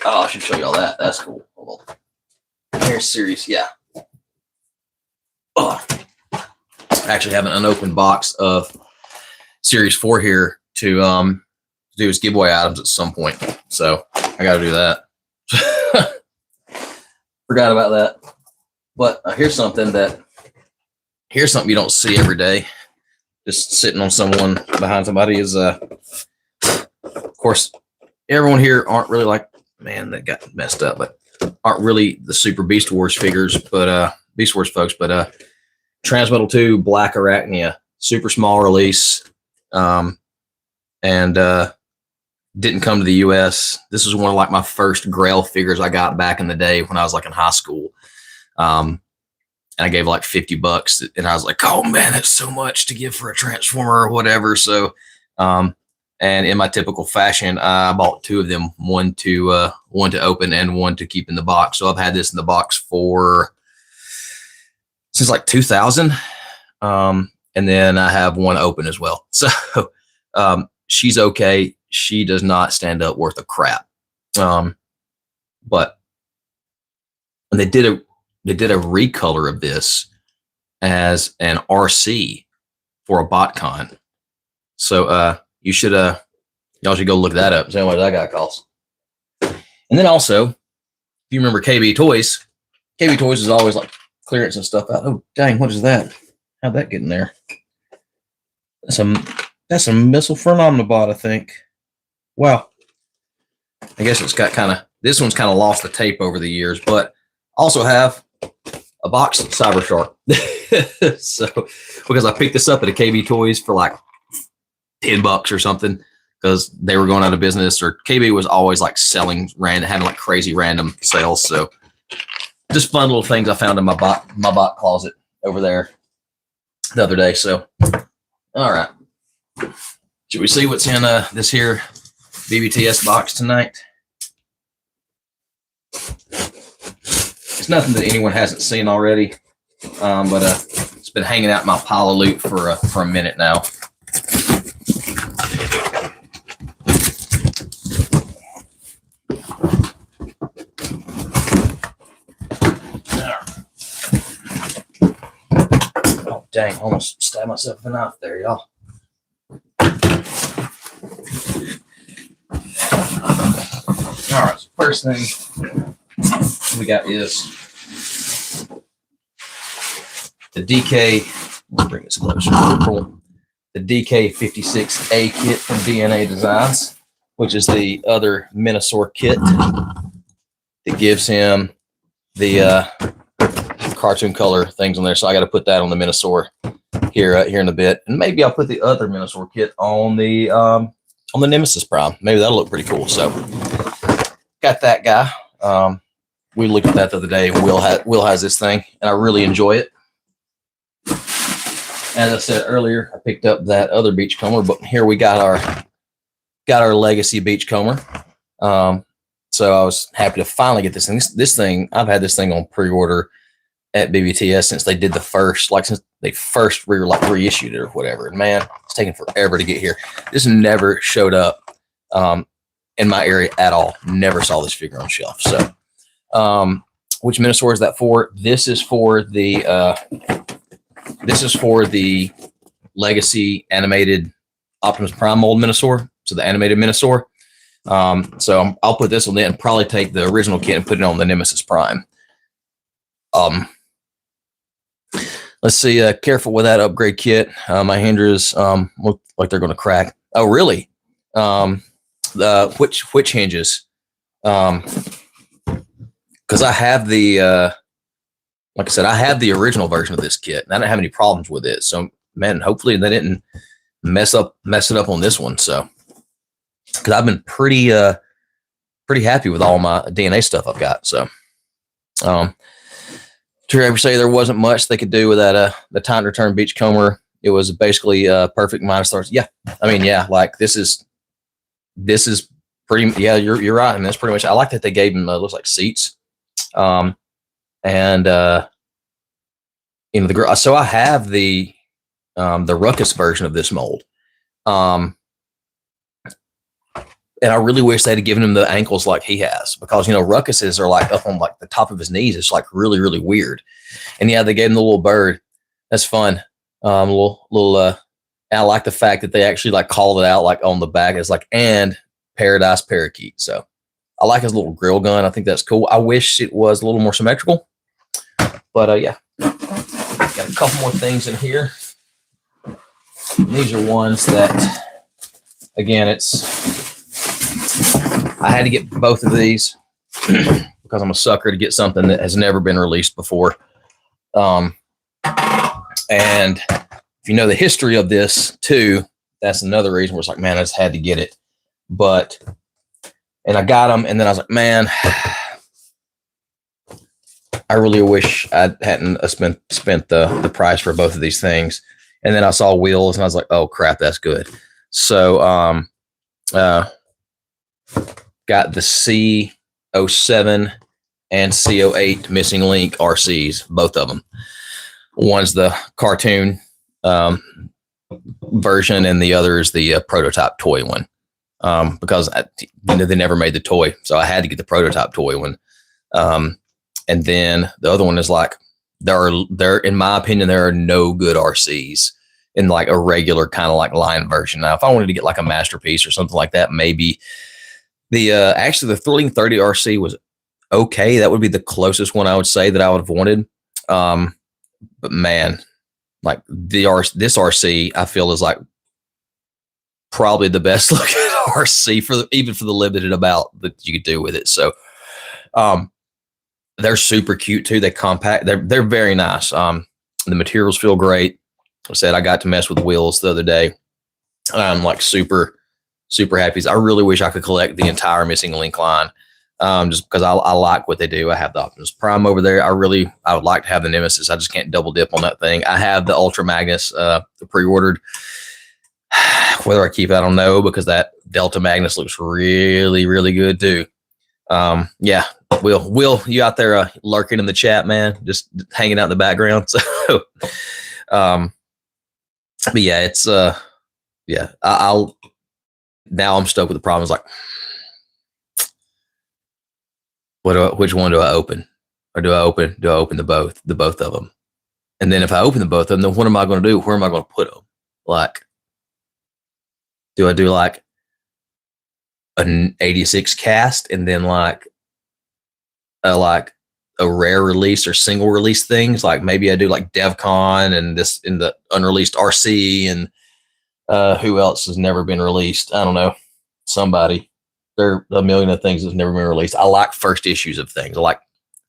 Oh, I should show y'all that. That's cool. Hold on. Here's series, yeah. Oh. I actually have an unopened box of series 4 here to do his giveaway items at some point. So I got to do that. Forgot about that. But here's something you don't see every day. Just sitting on someone behind somebody is, of course, everyone here aren't really like, man, that got messed up, but aren't really the super Beast Wars figures, but Beast Wars folks, but Transmetal 2 Black Arachnia, super small release, and didn't come to the US. This was one of like my first Grail figures I got back in the day when I was like in high school. And I gave like $50 and I was like, oh man, that's so much to give for a Transformer or whatever. So, and in my typical fashion, I bought 2 of them, one to open and one to keep in the box. So I've had this in the box since like 2000. And then I have one open as well. So, she's okay. She does not stand up worth a crap. But when they did a recolor of this as an RC for a BotCon. So y'all should go look that up. See how much that guy costs. And then also, if you remember KB Toys is always like clearance and stuff out. Oh dang, what is that? How'd that get in there? That's a missile for an Omnibot, I think. Wow. I guess it's got this one's kind of lost the tape over the years, but also have a box of Cybershark. So, because I picked this up at a KB Toys for like $10 or something, because they were going out of business, or KB was always like selling having like crazy random sales. So just fun little things I found in my bot closet over there the other day. So, all right. Should we see what's in this here BBTS box tonight? It's nothing that anyone hasn't seen already, but it's been hanging out in my pile of loot for a minute now. Oh dang! Almost stabbed myself with a knife there, y'all. All right, so first thing we got is the DK. We'll bring this closer. The DK56A kit from DNA Designs, which is the other Minosaur kit that gives him the cartoon color things on there. So I got to put that on the Minosaur here in a bit, and maybe I'll put the other Minosaur kit on the Nemesis Prime. Maybe that'll look pretty cool. So got that guy. We looked at that the other day. Will has this thing, and I really enjoy it. As I said earlier, I picked up that other Beachcomber, but here we got our Legacy Beachcomber. So I was happy to finally get this thing. This thing, I've had this thing on pre-order at BBTS since they did since they first reissued it or whatever. And man, it's taken forever to get here. This never showed up in my area at all. Never saw this figure on shelf. So, which Minosaur is that for? This is for the Legacy animated Optimus Prime mold Minosaur. So the animated Minosaur. So I'll put this on there and probably take the original kit and put it on the Nemesis Prime. Let's see. Careful with that upgrade kit. My hinges look like they're going to crack. Oh, really? Which hinges? Because I have the like I said, I have the original version of this kit, and I didn't have any problems with it. So, man, hopefully they didn't mess it up on this one. So, because I've been pretty pretty happy with all my DNA stuff I've got. So, to ever say there wasn't much they could do with that, the time to return beachcomber. It was basically perfect minus stars. Yeah. I mean, yeah, like this is pretty, yeah, you're right. I mean, that's pretty much, I like that they gave him, looks like seats. And, you know, so I have the Ruckus version of this mold. And I really wish they'd have given him the ankles like he has, because, you know, Ruckuses are like up on like the top of his knees. It's like really, really weird. And yeah, they gave him the little bird. That's fun. I like the fact that they actually like called it out like on the back. It's like, and Paradise Parakeet. So I like his little grill gun. I think that's cool. I wish it was a little more symmetrical, but yeah, got a couple more things in here. These are ones that, again, I had to get both of these because I'm a sucker to get something that has never been released before. And if you know the history of this too, that's another reason where it's like, man, I just had to get it. And I got them, and then I was like, man, I really wish I hadn't spent the price for both of these things. And then I saw wheels, and I was like, oh crap, that's good. So got the C07 and C08 Missing Link RCs, both of them. One's the cartoon version, and the other is the prototype toy one. Because they never made the toy, so I had to get the prototype toy one. And then the other one is like, there in my opinion, there are no good RCs in like a regular kind of like line version. Now, if I wanted to get like a masterpiece or something like that, maybe actually the Thrilling 30 RC was okay. That would be the closest one I would say that I would have wanted. But man, like this RC, I feel is like probably the best looking RC even for the limited amount that you could do with it. So, they're super cute too. They compact. They're very nice. The materials feel great. I said I got to mess with the wheels the other day. I'm like super happy. I really wish I could collect the entire Missing Link line, just because I like what they do. I have the Optimus Prime over there. I would like to have the Nemesis. I just can't double dip on that thing. I have the Ultra Magnus pre-ordered. Whether I keep it, I don't know, because that Delta Magnus looks really, really good too. Yeah, Will, you out there lurking in the chat, man, just hanging out in the background. So, but yeah, it's yeah. I'll now I'm stuck with the problem. It's like, which one do I open, or do I open the both of them? And then if I open the both of them, then what am I going to do? Where am I going to put them? Like, do I do like an 86 cast and then like a rare release or single release things? Like maybe I do like DevCon and this in the unreleased RC, and who else has never been released? I don't know. Somebody. There are a million of things that's never been released. I like first issues of things. I like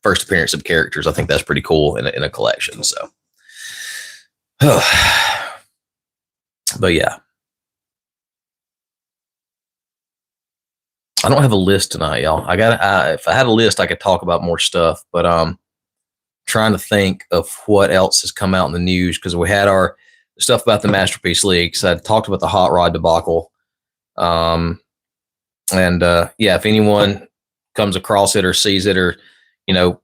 first appearance of characters. I think that's pretty cool in a collection. So, but yeah. I don't have a list tonight, y'all. If I had a list, I could talk about more stuff, but trying to think of what else has come out in the news, because we had our stuff about the Masterpiece leaks. I talked about the hot rod debacle. And yeah, if anyone comes across it or sees it, or, you know,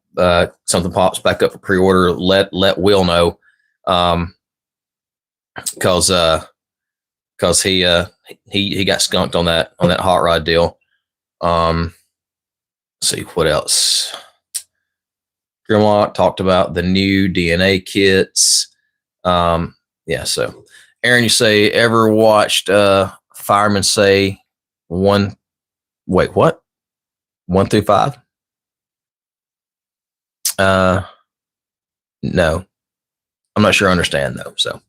something pops back up for pre-order, let Will know. Cause he got skunked on that hot rod deal. Let's see what else. Grimlock talked about the new DNA kits. Yeah, so Aaron, you say ever watched Fireman Say what? 1 through 5? No. I'm not sure I understand though, so.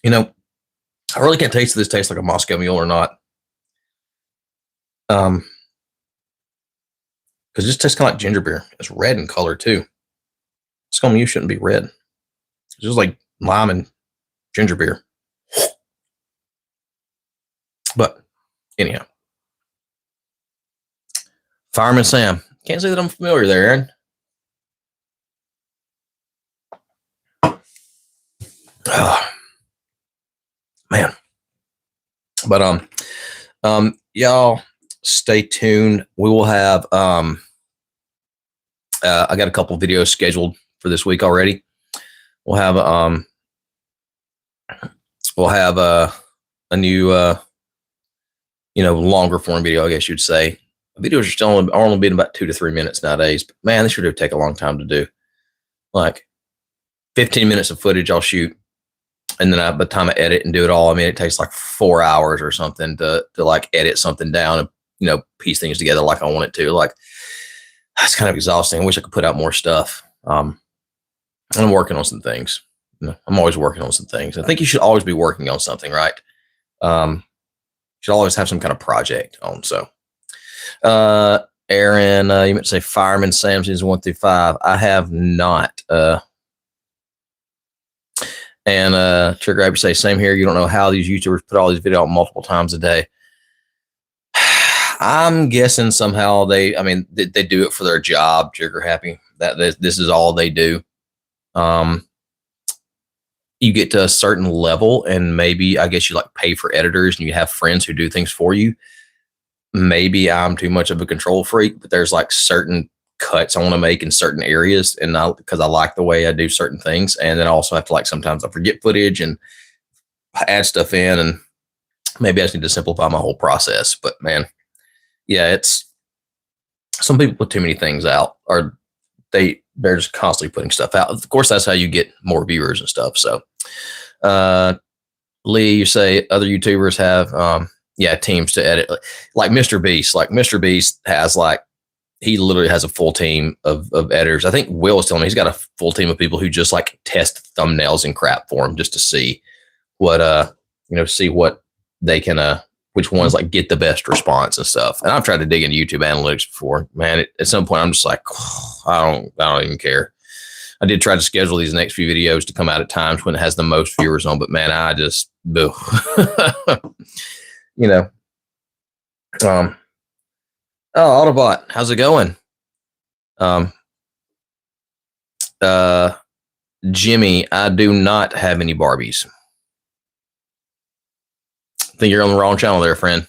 You know, I really can't taste if this tastes like a Moscow Mule or not. Because this tastes kind of like ginger beer. It's red in color too. Moscow Mule shouldn't be red. It's just like lime and ginger beer. But anyhow, Fireman Sam. Can't say that I'm familiar there, Aaron. Oh, man. But y'all stay tuned. We will have I got a couple of videos scheduled for this week already. We'll have a new longer form video, I guess you'd say. Videos are still only being about 2 to 3 minutes nowadays. But man, this should take a long time to do. Like 15 minutes of footage I'll shoot. And then by the time I edit and do it all, I mean, it takes like 4 hours or something to like edit something down and, piece things together like I want it to. Like, that's kind of exhausting. I wish I could put out more stuff. And I'm working on some things. I'm always working on some things. I think you should always be working on something, right? You should always have some kind of project on. So, Aaron, you meant to say Fireman Sam season 1 through 5. I have not. And Trigger Happy say, same here. You don't know how these YouTubers put all these videos out multiple times a day. I'm guessing somehow they do it for their job. Trigger Happy. This is all they do. You get to a certain level, and maybe I guess you like pay for editors, and you have friends who do things for you. Maybe I'm too much of a control freak, but there's like certain cuts I want to make in certain areas, and because I like the way I do certain things, and then I also have to sometimes I forget footage and add stuff in, and maybe I just need to simplify my whole process. But man, yeah, it's some people put too many things out, or they're just constantly putting stuff out. Of course, that's how you get more viewers and stuff. So, Lee, you say other YouTubers have teams to edit, like Mr. Beast. Like Mr. Beast has he literally has a full team of editors. I think Will was telling me he's got a full team of people who just test thumbnails and crap for him just to see what see what they can which ones get the best response and stuff. And I've tried to dig into YouTube analytics before. Man, at some point I'm just like, I don't even care. I did try to schedule these next few videos to come out at times when it has the most viewers on, but man, I just boo. Autobot, how's it going? Jimmy, I do not have any Barbies. I think you're on the wrong channel there, friend.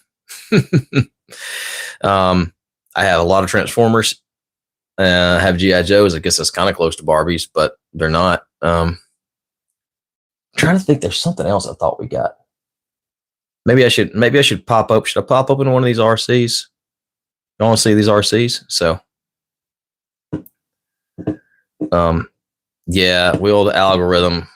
I have a lot of Transformers. I have G.I. Joes. I guess that's kind of close to Barbies, but they're not. I'm trying to think. There's something else I thought we got. Maybe I should pop up. Should I pop up into one of these RCs? You want to see these RCs? So, yeah, the algorithm.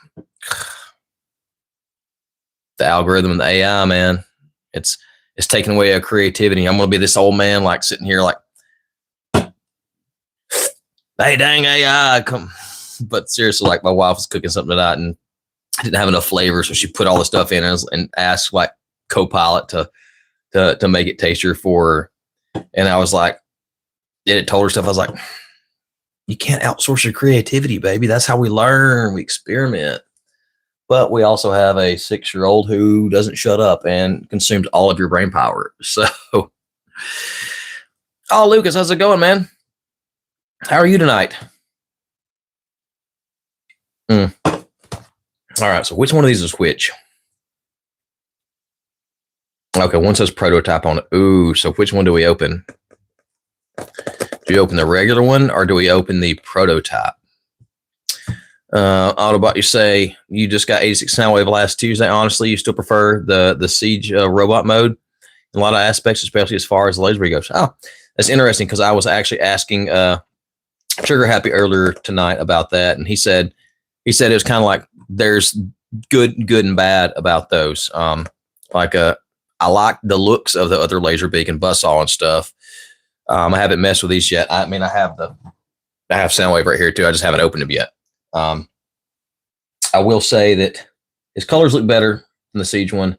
The algorithm and the AI, man, it's taking away our creativity. I'm gonna be this old man sitting here hey, dang AI, come. But seriously, my wife was cooking something tonight and I didn't have enough flavor, so she put all the stuff in and asked Copilot to make it tastier for her. And I was it told her stuff. I was like, you can't outsource your creativity, baby. That's how we learn. We experiment. But we also have a 6-year-old who doesn't shut up and consumes all of your brain power. So, Lucas, how's it going, man? How are you tonight? All right, so which one of these is which? Okay, one says prototype on it. Ooh, so which one do we open? Do we open the regular one or do we open the prototype? Autobot, you say you just got 86 Soundwave last Tuesday. Honestly, you still prefer the Siege robot mode in a lot of aspects, especially as far as the laser goes. Oh, that's interesting because I was actually asking Trigger Happy earlier tonight about that, and he said it was kind of there's good and bad about those. I like the looks of the other Laser Beacon Buzzsaw and stuff. I haven't messed with these yet. I mean, I have Soundwave right here too. I just haven't opened them yet. I will say that his colors look better than the Siege one.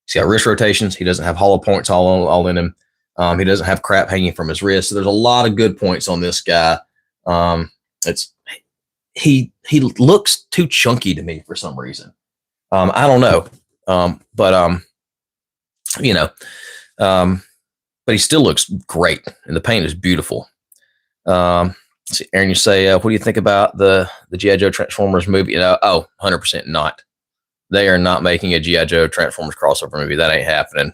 He's got wrist rotations. He doesn't have hollow points all in him. He doesn't have crap hanging from his wrist. So there's a lot of good points on this guy. He looks too chunky to me for some reason. I don't know. But you know, um, but he still looks great, and the paint is beautiful. See, Aaron, you say, what do you think about the G.I. Joe Transformers movie? 100% not. They are not making a G.I. Joe Transformers crossover movie. That ain't happening.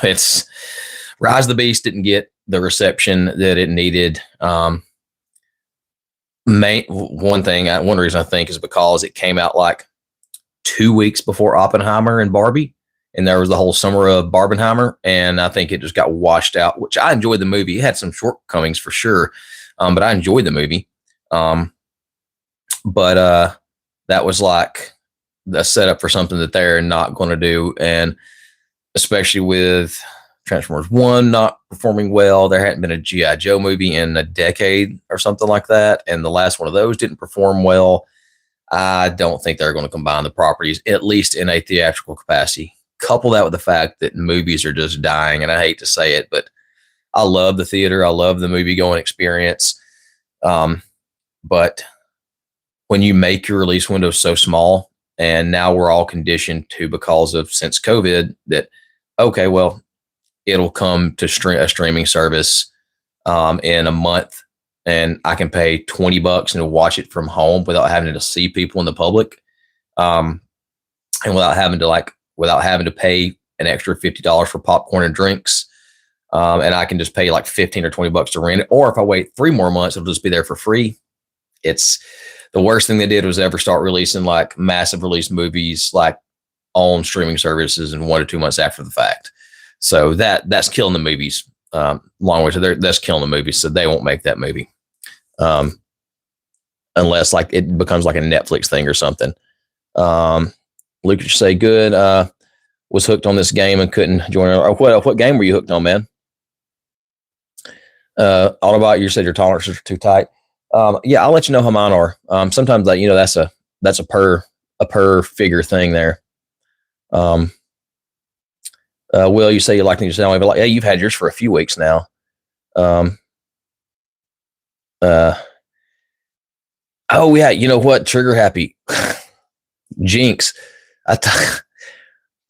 It's Rise of the Beast didn't get the reception that it needed. One reason I think is because it came out like 2 weeks before Oppenheimer and Barbie, and there was the whole summer of Barbenheimer, and I think it just got washed out. Which I enjoyed the movie. It had some shortcomings for sure, but I enjoyed the movie. But that was like the setup for something that they're not going to do, and especially with Transformers 1 not performing well. There hadn't been a G.I. Joe movie in a decade or something like that, and the last one of those didn't perform well. I don't think they're going to combine the properties, at least in a theatrical capacity. Couple that with the fact that movies are just dying, and I hate to say it, but I love the theater. I love the movie going experience. But when you make your release window so small, and now we're all conditioned to, because of since COVID, that, okay, well, it'll come to a streaming service in a month, and I can pay $20 and watch it from home without having to see people in the public, and without having to pay an extra $50 for popcorn and drinks. And I can just pay like $15 or $20 to rent it. Or if I wait 3 more months, it'll just be there for free. It's the worst thing they did was ever start releasing like massive release movies like on streaming services in 1 to 2 months after the fact. So that's killing the movies. Long way to that's killing the movies. So they won't make that movie. Unless like it becomes like a Netflix thing or something. Luke, you say good. Was hooked on this game and couldn't join. What game were you hooked on, man? Autobot, you said your tolerances are too tight. Yeah, I'll let you know how mine are. Sometimes that's a per figure thing there. Will, you say you like things to but like, hey, you've had yours for a few weeks now. Oh yeah, you know what? Trigger happy. Jinx. The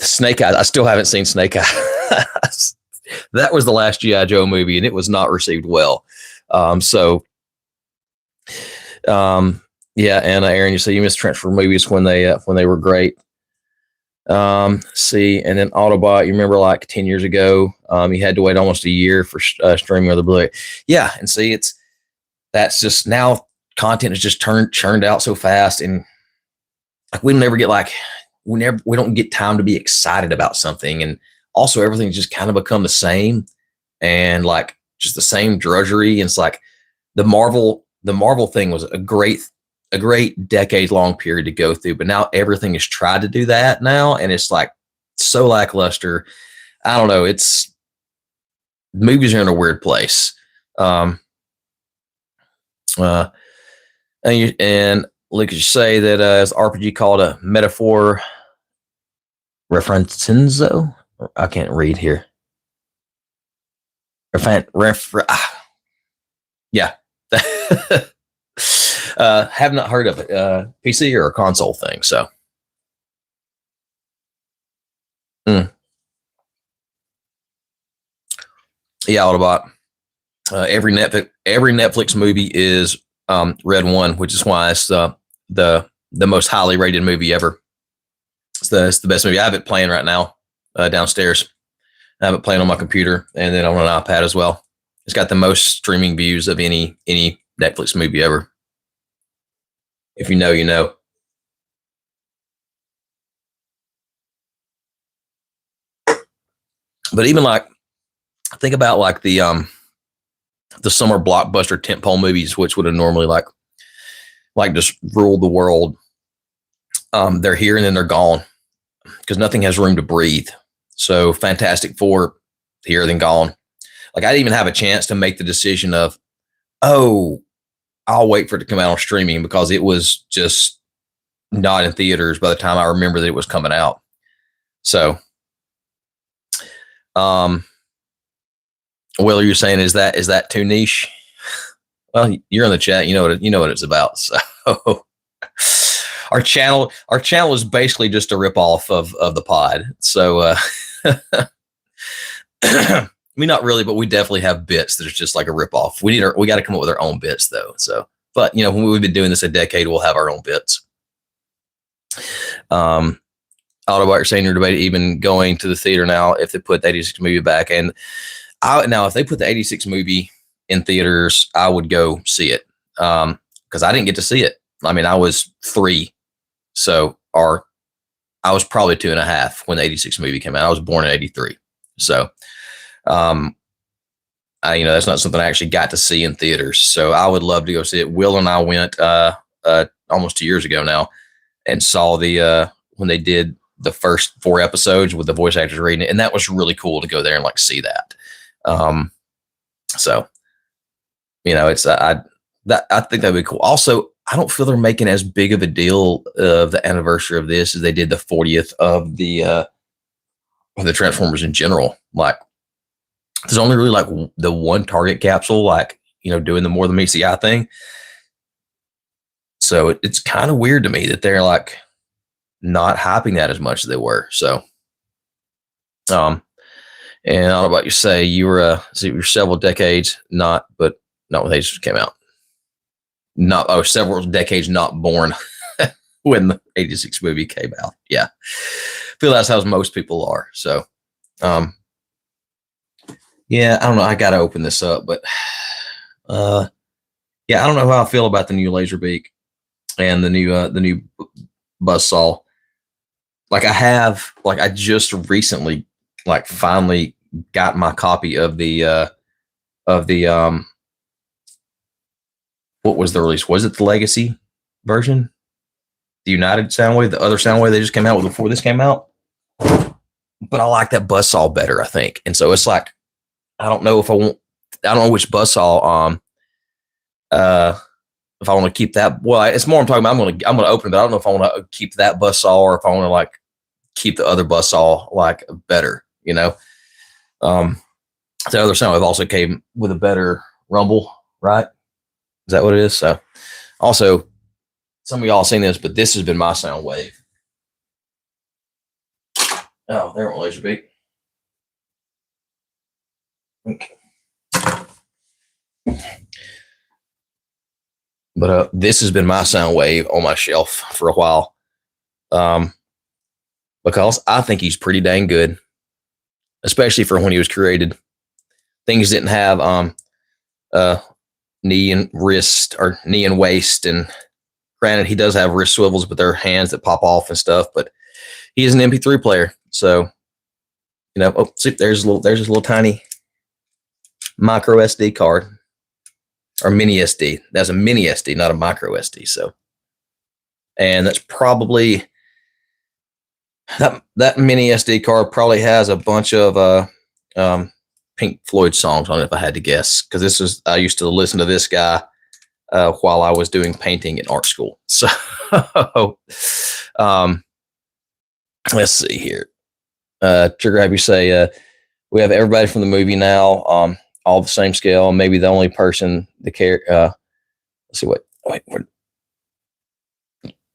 Snake Eyes. I still haven't seen Snake Eyes. That was the last G.I. Joe movie, and it was not received well. Yeah, and Aaron, you say you missed Transformers movies when they were great. See, and then Autobot, you remember like 10 years ago, you had to wait almost a year for streaming or the Blu-ray. Yeah, and see, that's just now content is just churned out so fast, and like we don't get time to be excited about something, and also everything's just kind of become the same, and like just the same drudgery. And it's like the Marvel thing was a great decade-long period to go through, but now everything has tried to do that now, and it's like so lackluster. I don't know. Movies are in a weird place. And Luke, you say that is RPG called a metaphor referencenzo? I can't read here. Yeah. Have not heard of it. PC or a console thing. So, yeah, Autobot. Every Netflix movie is Red One, which is why it's the most highly rated movie ever. It's the best movie. I have it playing right now downstairs. I have it playing on my computer and then on an iPad as well. It's got the most streaming views of any Netflix movie ever. If you know, you know. But even like, think about like the summer blockbuster tentpole movies, which would have normally like just ruled the world. They're here and then they're gone because nothing has room to breathe. So Fantastic Four, here then gone. Like I didn't even have a chance to make the decision of, oh, I'll wait for it to come out on streaming because it was just not in theaters by the time I remember that it was coming out. So, Will, you're saying is that too niche? Well, you're in the chat. You know what it's about. So, all our channel is basically just a ripoff of the pod. So I mean, not really, but we definitely have bits that are just like a ripoff. We got to come up with our own bits though. So, but you know, when we've been doing this a decade, we'll have our own bits. Autobot, saying you're debating even going to the theater now if they put the 86 movie back. And now if they put the 86 movie in theaters, I would go see it. Because I didn't get to see it. I mean, I was 3, or I was probably 2.5 when the 86 movie came out. I was born in 83. So, that's not something I actually got to see in theaters. So I would love to go see it. Will and I went almost 2 years ago now and saw when they did the first 4 episodes with the voice actors reading it. And that was really cool to go there and like see that. So, it's, I think that'd be cool. Also, I don't feel they're making as big of a deal of the anniversary of this as they did the 40th of the Transformers in general. Like, there's only really like the one Target capsule, like, doing the More Than Meets the Eye thing. So it's kind of weird to me that they're like not hyping that as much as they were. So, and I don't know about you say you were several decades not when they came out. Several decades not born when the 86 movie came out. Yeah. I feel that's how most people are. So, yeah, I don't know. I got to open this up, but, yeah, I don't know how I feel about the new Laserbeak and the new Buzzsaw. Like I just recently, like finally got my copy of the what was the release? Was it the Legacy version? The United Soundwave, the other Soundwave they just came out with before this came out. But I like that Buzzsaw better, I think. And so it's like, I don't know which Buzzsaw, if I want to keep that. Well, it's more I'm talking about, I'm going to open it, but I don't know if I want to keep that Buzzsaw or if I want to like keep the other Buzzsaw like better, The other Soundwave also came with a better rumble, right? Is that what it is? So, also, some of y'all seen this, but this has been my Soundwave. Oh, there went Laserbeak. Okay. But this has been my Soundwave on my shelf for a while, because I think he's pretty dang good, especially for when he was created. Things didn't have knee and wrist or knee and waist, and granted, he does have wrist swivels, but they're hands that pop off and stuff. But he is an MP3 player, so see, there's this little tiny micro SD card. Or mini SD. That's a mini SD, not a micro SD. So, and that's probably that mini SD card probably has a bunch of Pink Floyd songs on it, if I had to guess, because I used to listen to this guy while I was doing painting in art school. So, let's see here. Trigger Happy say we have everybody from the movie now. All the same scale. Maybe the only person that care. Let's see wait.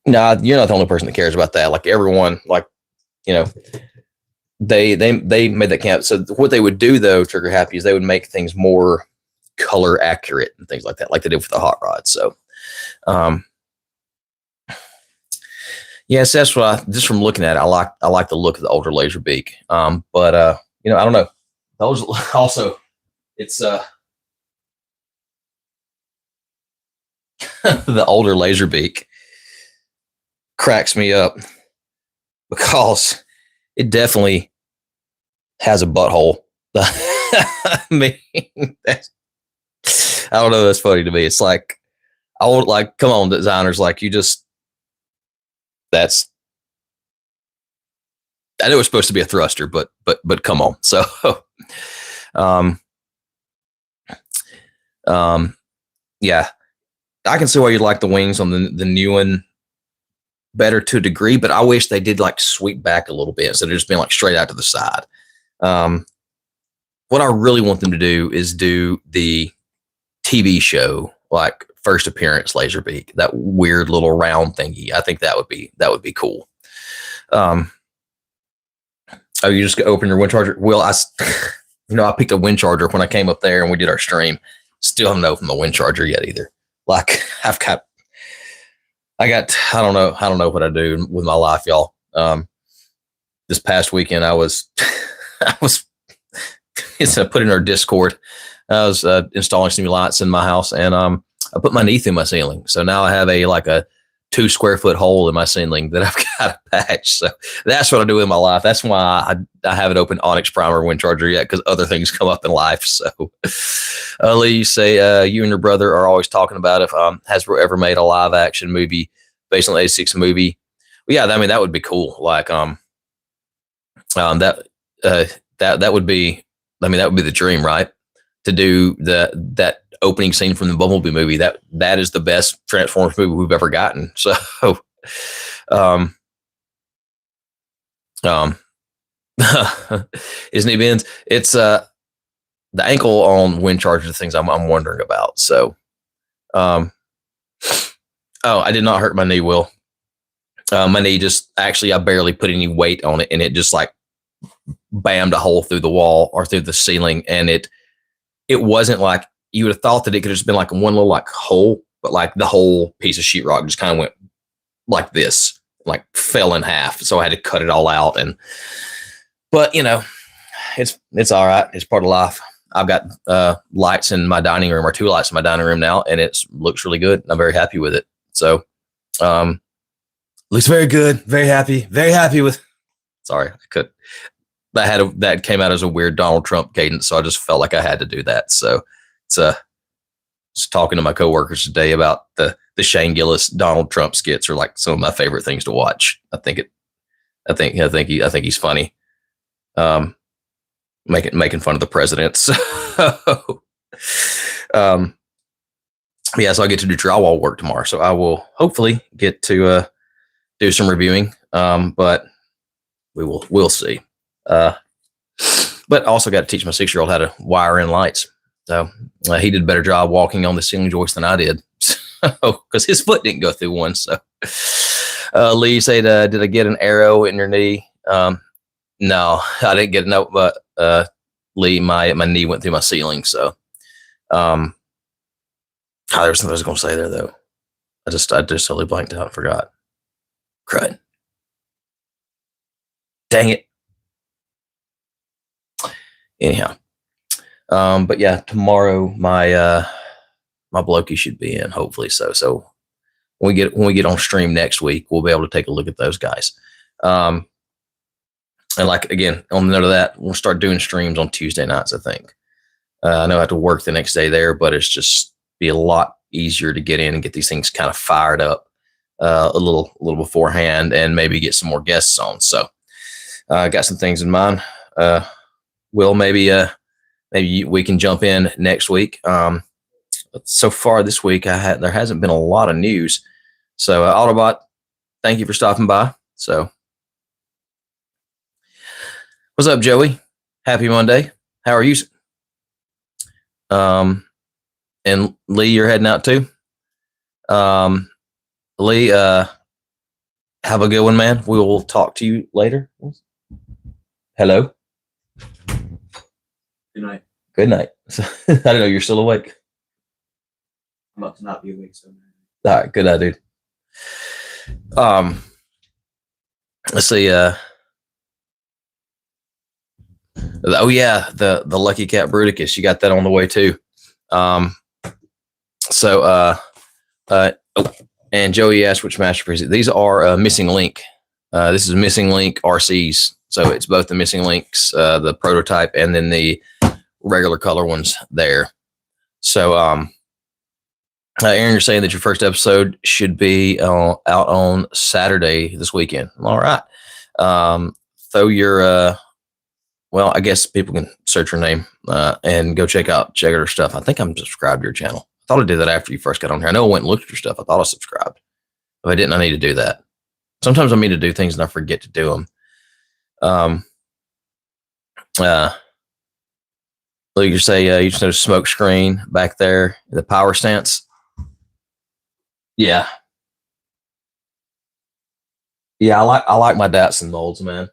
Nah, you're not the only person that cares about that. Like everyone, like they made that count. So what they would do though, Trigger Happy, is they would make things more color accurate and things like that, like they did with the hot rod. So, yes, that's what just from looking at it, I like the look of the older Laserbeak. But I don't know. Those also. It's the older Laserbeak cracks me up because it definitely has a butthole. I mean, I don't know. That's funny to me. It's like, I would like, come on, designers, like I know it's supposed to be a thruster, but come on. So, yeah, I can see why you'd like the wings on the new one better to a degree, but I wish they did like sweep back a little bit instead of just being like straight out to the side. What I really want them to do is do the TV show like first appearance Laserbeak, that weird little round thingy. I think that would be cool. Oh, you just open your wind charger? Well, I picked a wind charger when I came up there and we did our stream. Still haven't opened the wind charger yet either. Like I don't know what I do with my life, y'all. This past weekend I was it's put in our Discord. I was installing some new lights in my house, and I put my knee through my ceiling. So now I have a 2 square foot hole in my ceiling that I've got to patch. So that's what I do in my life. That's why I haven't opened Onyx Primer wind charger yet, because other things come up in life. So Lee, you say you and your brother are always talking about if Hasbro ever made a live action movie based on the 86 movie. Well, yeah, I mean that would be cool. Like that would be, I mean, that would be the dream, right? To do that opening scene from the Bumblebee movie. That is the best Transformers movie we've ever gotten. So, isn't he, Benz? It's the ankle on wind charger things I'm wondering about. So, oh, I did not hurt my knee, Will. My knee just actually, I barely put any weight on it, and it just like bammed a hole through the wall or through the ceiling, and it wasn't like, you would have thought that it could have just been like one little like hole, but like the whole piece of sheetrock just kind of went like this, like fell in half. So I had to cut it all out. But it's all right. It's part of life. I've got lights in my dining room, or 2 lights in my dining room now, and it looks really good. I'm very happy with it. So looks very good. Very happy with. Sorry, I could. That came out as a weird Donald Trump cadence, so I just felt like I had to do that. So it's just talking to my coworkers today about the Shane Gillis Donald Trump skits are like some of my favorite things to watch. I think he's funny. Making fun of the president. So, yeah, so I get to do drywall work tomorrow. So I will hopefully get to do some reviewing. But we'll see. But also got to teach my 6-year-old how to wire in lights. So he did a better job walking on the ceiling joist than I did, because his foot didn't go through one. So Lee said, "Did I get an arrow in your knee?" No, I didn't get no. But Lee, my knee went through my ceiling. So there was something I was going to say there though. I just totally blanked out and forgot. Crud. Dang it. Anyhow, but yeah, tomorrow my Blokey should be in, hopefully. So when we get on stream next week, we'll be able to take a look at those guys. And like, again, on the note of that, we'll start doing streams on Tuesday nights, I think. I know I have to work the next day there, but it's just be a lot easier to get in and get these things kind of fired up a little beforehand, and maybe get some more guests on. So I got some things in mind. Will, maybe we can jump in next week. So far this week, there hasn't been a lot of news. So Autobot, thank you for stopping by. So what's up, Joey? Happy Monday. How are you? And Lee, you're heading out too. Lee, have a good one, man. We will talk to you later. Hello. Good night. Good night. I don't know. You're still awake. I'm about to not be awake so. All right. Good night, dude. Let's see. Oh yeah, the Lucky Cat Bruticus. You got that on the way too. And Joey asked which masterpiece. These are Missing Link. This is Missing Link RCs. So it's both the Missing Links, the prototype, and then the regular color ones there. So, Aaron, you're saying that your first episode should be out on Saturday this weekend. All right. Throw your, well, I guess people can search her name and go check out her stuff. I think I'm subscribed to your channel. I thought I did that after you first got on here. I know I went and looked at your stuff. I thought I subscribed. If I didn't, I need to do that. Sometimes I mean to do things and I forget to do them. Look, you say you just noticed smoke screen back there, the power stance. Yeah. Yeah, I like my Datsun molds, man.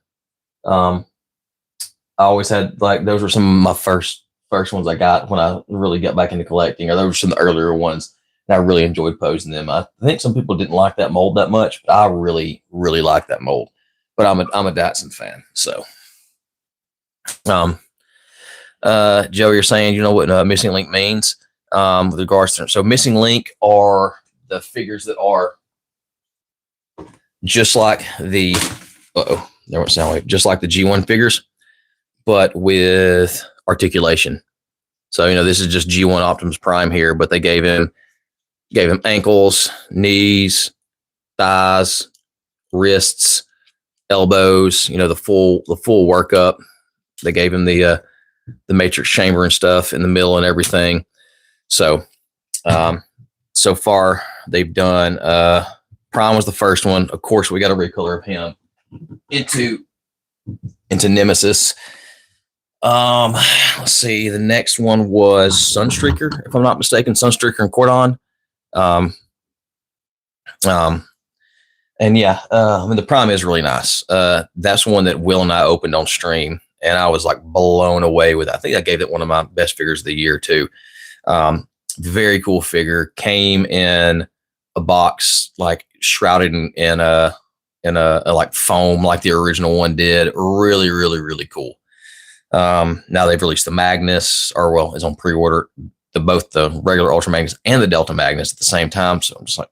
Um, I always had like those were some of my first ones I got when I really got back into collecting, or those were some of the earlier ones. And I really enjoyed posing them. I think some people didn't like that mold that much, but I really, really like that mold. But I'm a Datsun fan. So um Joe, you're saying you know what missing link means? With regards to so missing link are the figures that are just like the there went sound wave, just like the G1 figures, but with articulation. So you know this is just G1 Optimus Prime here, but they gave him ankles, knees, thighs, wrists, elbows. You know the full workup. They gave him the matrix chamber and stuff in the middle and everything. So so far they've done Prime was the first one. Of course, we got a recolor of him into Nemesis. Let's see. The next one was Sunstreaker, if I'm not mistaken. Sunstreaker and Cordon. And yeah, I mean the Prime is really nice. That's one that Will and I opened on stream, and I was like blown away with it. I think I gave it one of my best figures of the year too. Very cool figure. Came in a box like shrouded in a like foam like the original one did. Really, really, really cool. Now they've released the Magnus, or well, is on pre-order. Both the regular Ultra Magnus and the Delta Magnus at the same time. So I'm just like,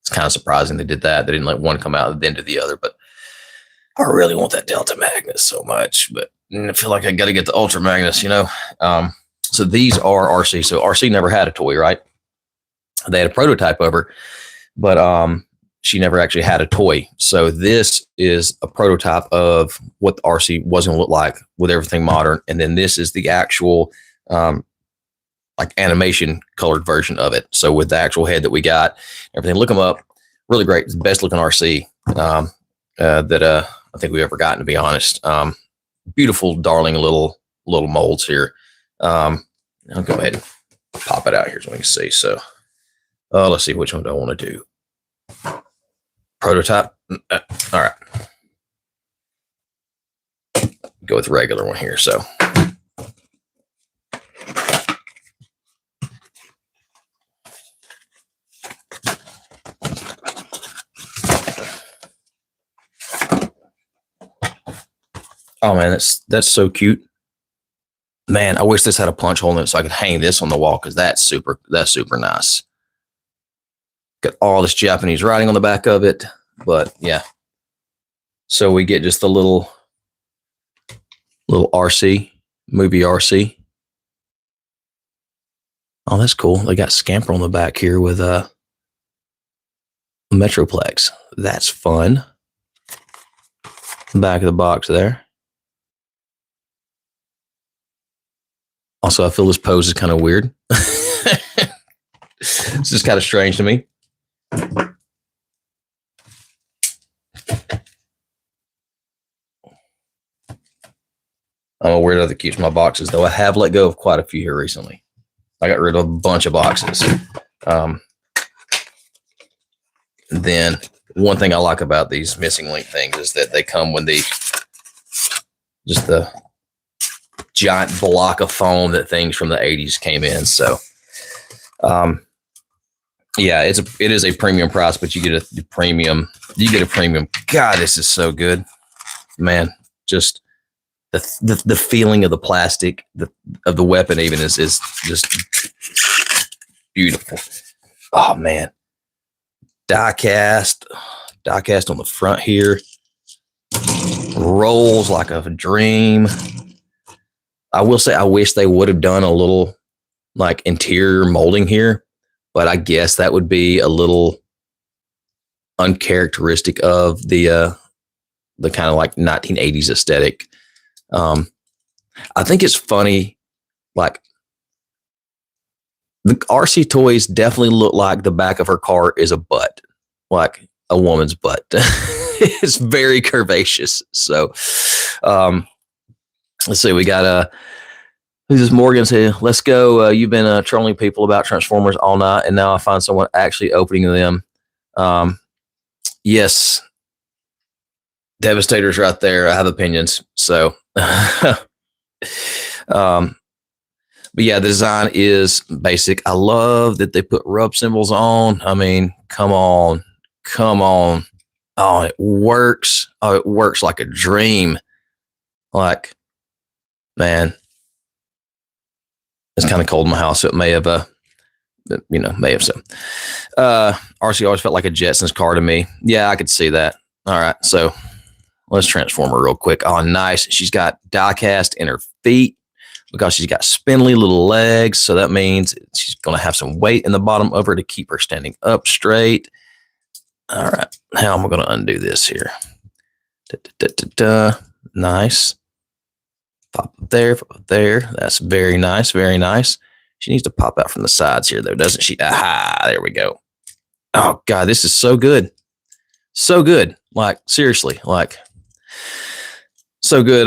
it's kind of surprising they did that. They didn't let one come out and then do the other. But I really want that Delta Magnus so much. But I feel like I got to get the Ultra Magnus, you know. So these are RC. So RC never had a toy, right? They had a prototype of her, but she never actually had a toy. So this is a prototype of what the RC was going to look like with everything modern. And then this is the actual like animation colored version of it. So with the actual head that we got, everything, look them up. Really great. It's the best looking RC that I think we've ever gotten, to be honest. Beautiful, darling little molds here. I'll go ahead and pop it out here so we can see. So let's see, which one do I want to do? Prototype. All right. Go with the regular one here. So oh man, that's so cute. Man, I wish this had a punch hole in it so I could hang this on the wall, because that's super nice. Got all this Japanese writing on the back of it, but yeah. So we get just the little RC, movie RC. Oh, that's cool. They got Scamper on the back here with Metroplex. That's fun. Back of the box there. Also, I feel this pose is kind of weird. It's just kind of strange to me. I'm a weirdo that keeps my boxes, though. I have let go of quite a few here recently. I got rid of a bunch of boxes. Then one thing I like about these missing link things is that they come when just the giant block of foam that things from the 80s came in. So yeah, it is a premium price, but you get a premium. God, this is so good, man. Just the feeling of the plastic of the weapon even is just beautiful. Oh man, die cast on the front here, rolls like a dream. I will say I wish they would have done a little like interior molding here, but I guess that would be a little uncharacteristic of the kind of like 1980s aesthetic. I think it's funny, like the RC toys definitely look like the back of her car is a butt, like a woman's butt. It's very curvaceous. So let's see, we got Who's this Morgan say, let's go. You've been trolling people about Transformers all night, and now I find someone actually opening them. Yes. Devastator's right there. I have opinions. So, but yeah, the design is basic. I love that they put rub symbols on. I mean, come on. Oh, it works. Oh, it works like a dream. Like, man, it's kind of cold in my house, so it may have, may have some. RC always felt like a Jetsons car to me. Yeah, I could see that. All right, so let's transform her real quick. Oh, nice. She's got die cast in her feet because she's got spindly little legs, so that means she's going to have some weight in the bottom of her to keep her standing up straight. All right, how am I going to undo this here? Nice. Pop up there, pop up there. That's very nice, very nice. She needs to pop out from the sides here, though, doesn't she? Aha, there we go. Oh, God, this is so good. So good. Like, seriously, like, so good.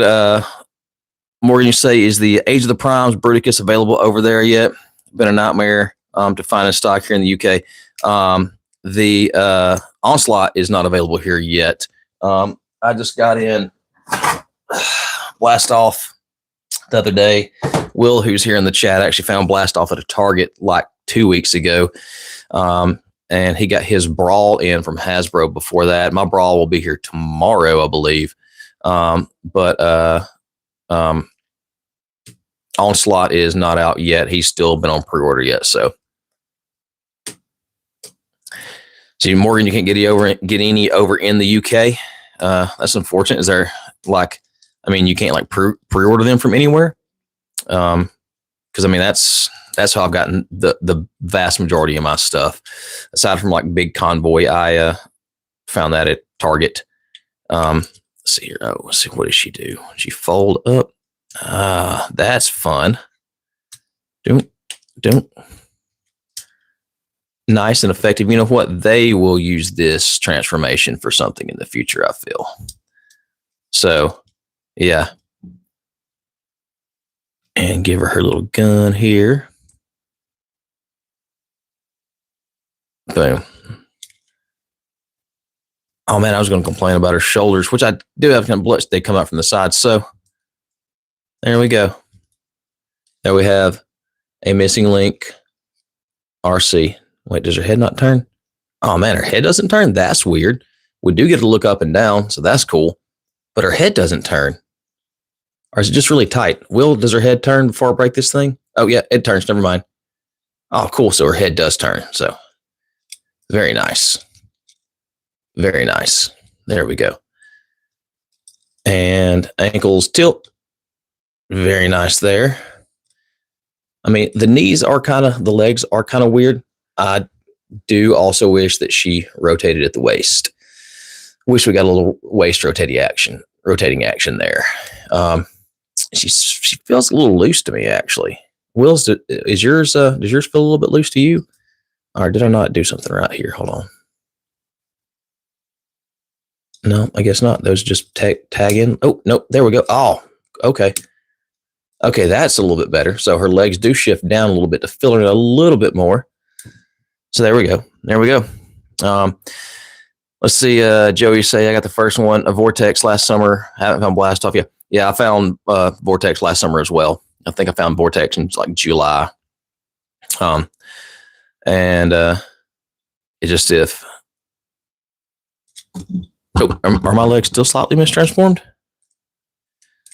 Morgan, you say, is the Age of the Primes Bruticus available over there yet? Been a nightmare to find in stock here in the UK. The Onslaught is not available here yet. I just got in Blast Off the other day. Will, who's here in the chat, actually found Blast Off at a Target like 2 weeks ago. And he got his Brawl in from Hasbro before that. My Brawl will be here tomorrow, I believe. But Onslaught is not out yet. He's still been on pre-order yet. So, see, Morgan, you can't get any over in the UK. That's unfortunate. Is there you can't like pre-order them from anywhere? Because I mean that's how I've gotten the vast majority of my stuff. Aside from like Big Convoy, I found that at Target. Let's see here. Oh, let's see, what does she do? She fold up. That's fun. Don't. Nice and effective. You know what? They will use this transformation for something in the future, I feel. So, yeah. And give her little gun here. Boom. Oh, man, I was going to complain about her shoulders, which I do have kind of blood. They come out from the sides. So, there we go. There we have a missing link RC. Wait, does her head not turn? Oh, man, her head doesn't turn? That's weird. We do get to look up and down, so that's cool. But her head doesn't turn. Or is it just really tight? Will, does her head turn before I break this thing? Oh, yeah, it turns. Never mind. Oh, cool. So her head does turn. So, very nice. Very nice. There we go. And ankles tilt. Very nice there. I mean, the legs are kind of weird. I do also wish that she rotated at the waist. Wish we got a little waist rotating action there. She feels a little loose to me, actually. Will's, does yours feel a little bit loose to you? Or did I not do something right here? Hold on. No, I guess not. Those just tag in. Oh, no, there we go. Oh, okay. Okay, that's a little bit better. So her legs do shift down a little bit to fill in a little bit more. So there we go. There we go. Let's see. Joey say I got the first one, a Vortex last summer. Haven't found Blast Off yet. Yeah, I found Vortex last summer as well. I think I found Vortex in like July. And it just if. Oh, are my legs still slightly mistransformed?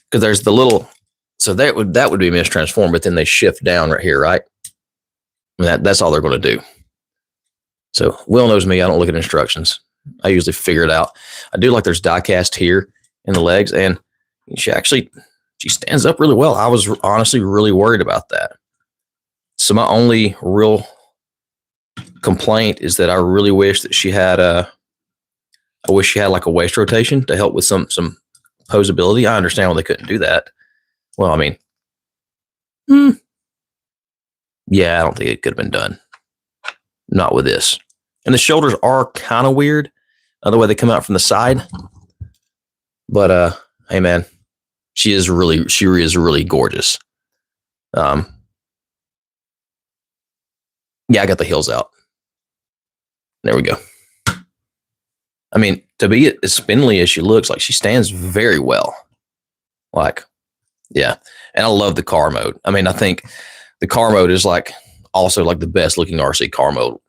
Because there's the little. So that would be mistransformed, but then they shift down right here, right? I mean, that's all they're going to do. So Will knows me. I don't look at instructions. I usually figure it out. I do like there's die cast here in the legs, and she stands up really well. I was honestly really worried about that. So my only real complaint is that I really wish that she had like a waist rotation to help with some posability. I understand why they couldn't do that. Well, I mean, yeah, I don't think it could have been done. Not with this. And the shoulders are kind of weird, the way they come out from the side. But hey, man, she is really gorgeous. Yeah, I got the heels out. There we go. I mean, to be as spindly as she looks, like she stands very well. Like, yeah. And I love the car mode. I mean, I think the car mode is like also like the best looking RC car mode.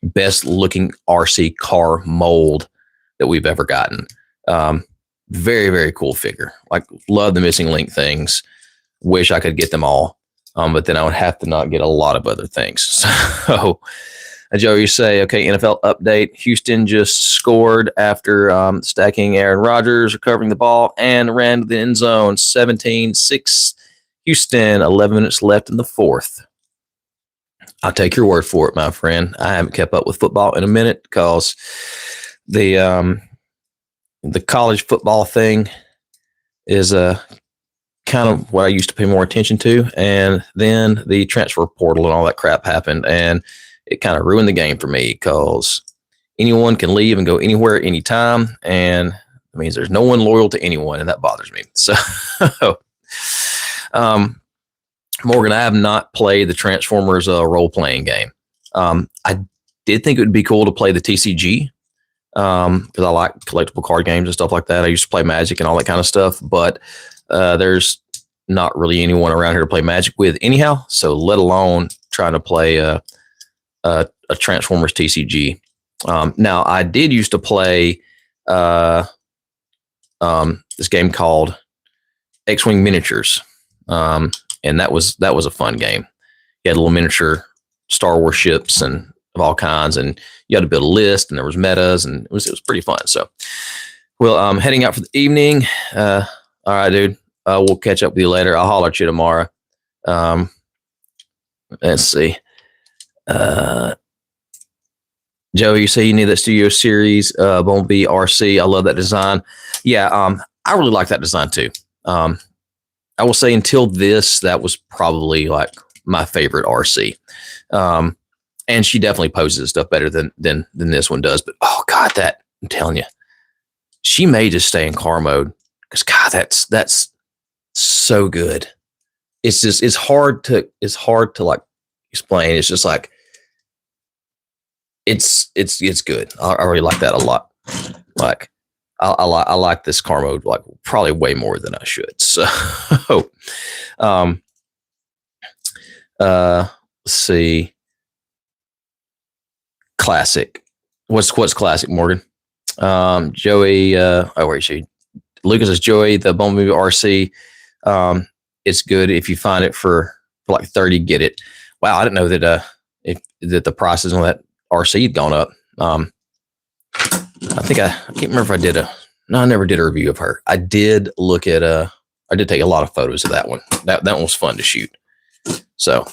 Best looking RC car mold that we've ever gotten. Very, very cool figure. Like, love the missing link things. Wish I could get them all. But then I would have to not get a lot of other things. So, Joe, you say, okay, NFL update. Houston just scored after stacking Aaron Rodgers, recovering the ball, and ran to the end zone. 17-6 Houston, 11 minutes left in the fourth. I'll take your word for it, my friend. I haven't kept up with football in a minute because the college football thing is kind of what I used to pay more attention to. And then the transfer portal and all that crap happened. And it kind of ruined the game for me because anyone can leave and go anywhere at any time. And it means there's no one loyal to anyone. And that bothers me. So, Morgan, I have not played the Transformers role-playing game. I did think it would be cool to play the TCG because I like collectible card games and stuff like that. I used to play Magic and all that kind of stuff, but there's not really anyone around here to play Magic with anyhow, so let alone trying to play a Transformers TCG. Now, I did used to play this game called X-Wing Miniatures, and that was a fun game. You had little miniature Star Wars ships and of all kinds, and you had to build a list, and there was metas, and it was pretty fun. So, well, I'm heading out for the evening. All right, dude. We'll catch up with you later. I'll holler at you tomorrow. Let's see. Joe, you say you need that Studio Series Bumblebee RC. I love that design. Yeah, I really like that design too. I will say until this, that was probably like my favorite RC. And she definitely poses stuff better than this one does. But oh god, I'm telling you, she may just stay in car mode because god, that's so good. It's just it's hard to like explain. It's just like it's good. I really like that a lot. Like I like this car mode like probably way more than I should. So let's see. Classic. What's classic, Morgan? Joey, where is she? Lucas is Joey, the Bumblebee RC. It's good if you find it for like 30, get it. Wow, I didn't know that that the prices on that RC had gone up. I think I can't remember if I never did a review of her. I did look at I did take a lot of photos of that one. That one was fun to shoot. So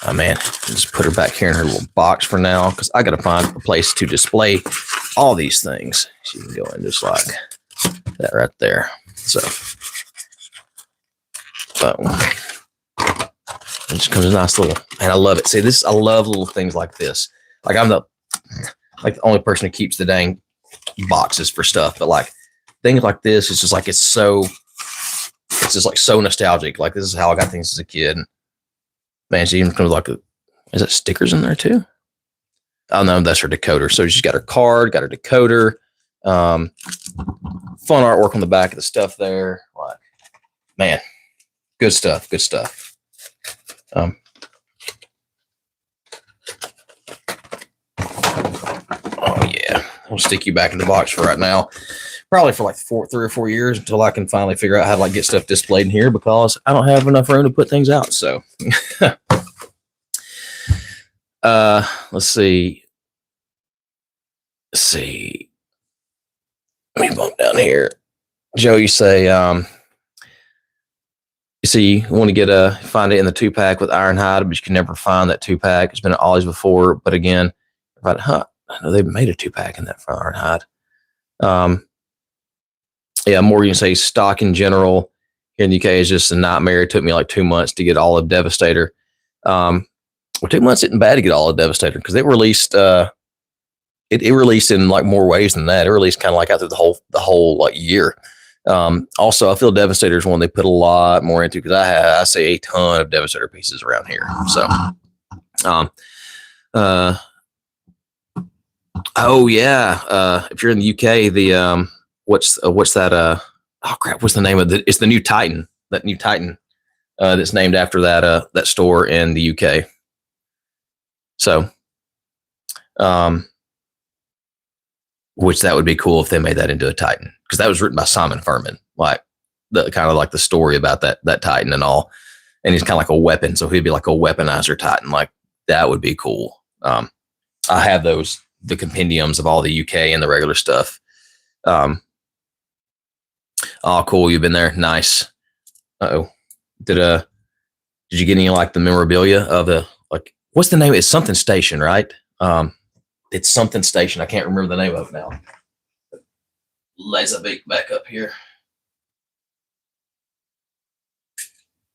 oh man, just put her back here in her little box for now because I got to find a place to display all these things. She can go in just like that right there. So it just comes a nice little, and I love it. See this, I love little things like this. Like I'm the only person who keeps the dang boxes for stuff, but like things like this, it's just like it's just like so nostalgic. Like this is how I got things as a kid. Man, she even comes like is that stickers in there too? Oh no, that's her decoder. So she's got her card, got her decoder. Fun artwork on the back of the stuff there. Like, man, good stuff. Good stuff. Oh yeah, I'll stick you back in the box for right now. Probably for like 3 or 4 years until I can finally figure out how to like get stuff displayed in here because I don't have enough room to put things out. So, let's see. Let me bump down here. Joe, you say, you want to find it in the 2-pack with Ironhide, but you can never find that 2-pack. It's been at Ollie's before, but again, I know they've made a 2-pack in that for Ironhide. Yeah, Morgan say stock in general here in the UK is just a nightmare. It took me like 2 months to get all of Devastator. Well, 2 months isn't bad to get all of Devastator because it released it released in like more ways than that. It released kind of like after the whole like year. Also, I feel Devastator is one they put a lot more into because I see a ton of Devastator pieces around here. So, oh yeah, if you're in the UK, the what's that? Oh crap, what's the name of it? It's the new Titan. That new Titan that's named after that store in the UK. So, which that would be cool if they made that into a Titan, because that was written by Simon Furman, like the kind of like the story about that Titan and all. And he's kind of like a weapon, so he'd be like a weaponizer Titan. Like that would be cool. I have the compendiums of all the UK and the regular stuff. Oh, cool! You've been there. Nice. Uh-oh. Did you get any like the memorabilia of the, like, what's the name? It's something station, right? It's something station. I can't remember the name of it now. Laser beak back up here.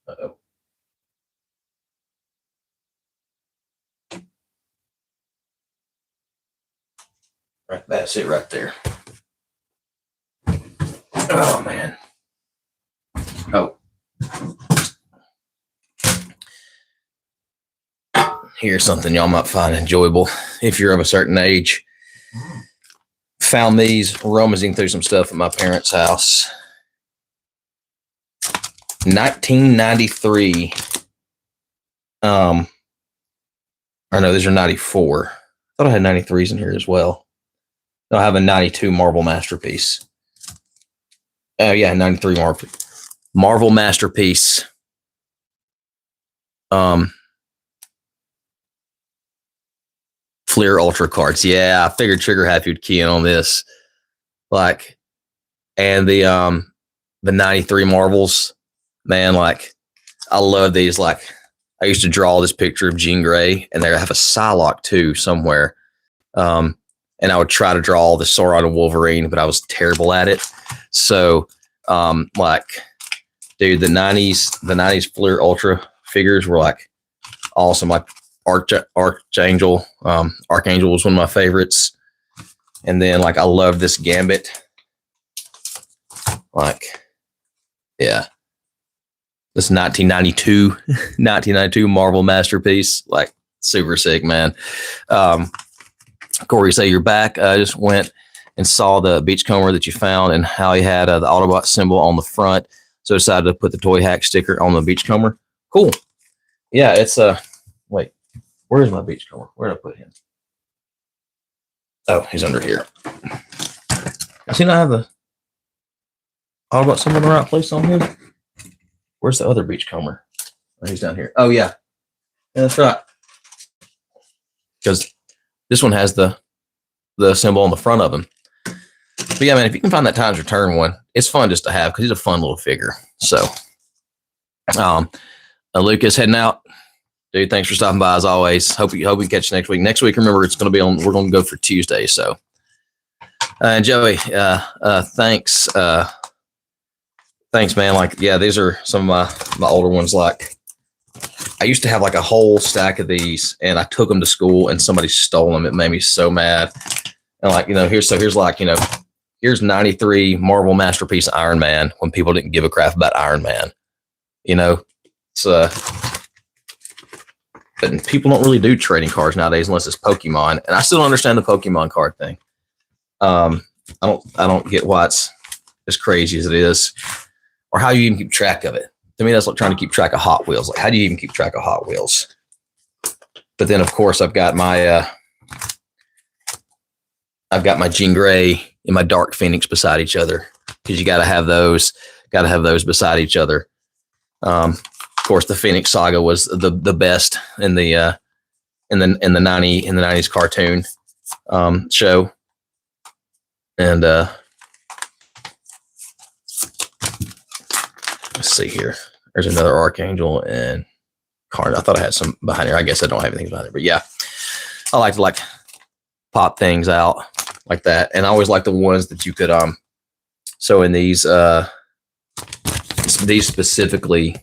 Uh-oh. Right, that's it right there. Oh man. Oh. Here's something y'all might find enjoyable if you're of a certain age. Found these rummaging through some stuff at my parents' house. 1993. I know these are 94. I thought I had 93s in here as well. No, I have a 92 Marvel Masterpiece. Oh yeah, 93 Marvel Masterpiece. Fleer Ultra cards. Yeah, I figured Trigger Happy would key in on this. Like, and the 93 Marvels, man, like, I love these. Like, I used to draw this picture of Jean Grey, and they have a Psylocke too somewhere. And I would try to draw the Sauron and Wolverine, but I was terrible at it. So, like, dude, the 90s Fleer Ultra figures were like awesome. Like Archangel. Archangel was one of my favorites. And then like I love this Gambit. Like, yeah. This 1992 Marvel Masterpiece. Like, super sick, man. Corey, say you're back. I just went and saw the Beachcomber that you found and how he had the Autobot symbol on the front. So I decided to put the Toy Hack sticker on the Beachcomber. Cool. Yeah, it's wait, where's my Beachcomber? Where did I put him? Oh, he's under here. I see I have the Autobot symbol in the right place on here. Where's the other Beachcomber? Oh, he's down here. Oh yeah, that's right. Because this one has the symbol on the front of him. But yeah, man, if you can find that Times Return one, it's fun just to have because he's a fun little figure. So, Lucas heading out, dude. Thanks for stopping by as always. Hope we can catch you next week. Next week, remember, it's going to be on. We're going to go for Tuesday. So, and Joey, thanks, thanks, man. Like, yeah, these are some of my older ones. Like, I used to have like a whole stack of these, and I took them to school, and somebody stole them. It made me so mad. And like, here's like, here's 93 Marvel Masterpiece Iron Man when people didn't give a crap about Iron Man. It's but people don't really do trading cards nowadays unless it's Pokemon, and I still don't understand the Pokemon card thing. I don't get why it's as crazy as it is, or how you even keep track of it. To me, that's like trying to keep track of Hot Wheels. Like, how do you even keep track of Hot Wheels? But then, of course, I've got my Jean Grey and my Dark Phoenix beside each other, because you got to have those. Got to have those beside each other. Of course, the Phoenix Saga was the best in the 90s cartoon show, and let's see here. There's another Archangel and card. I thought I had some behind here. I guess I don't have anything behind there, but yeah, I like to pop things out like that, and I always like the ones that you could so in these specifically,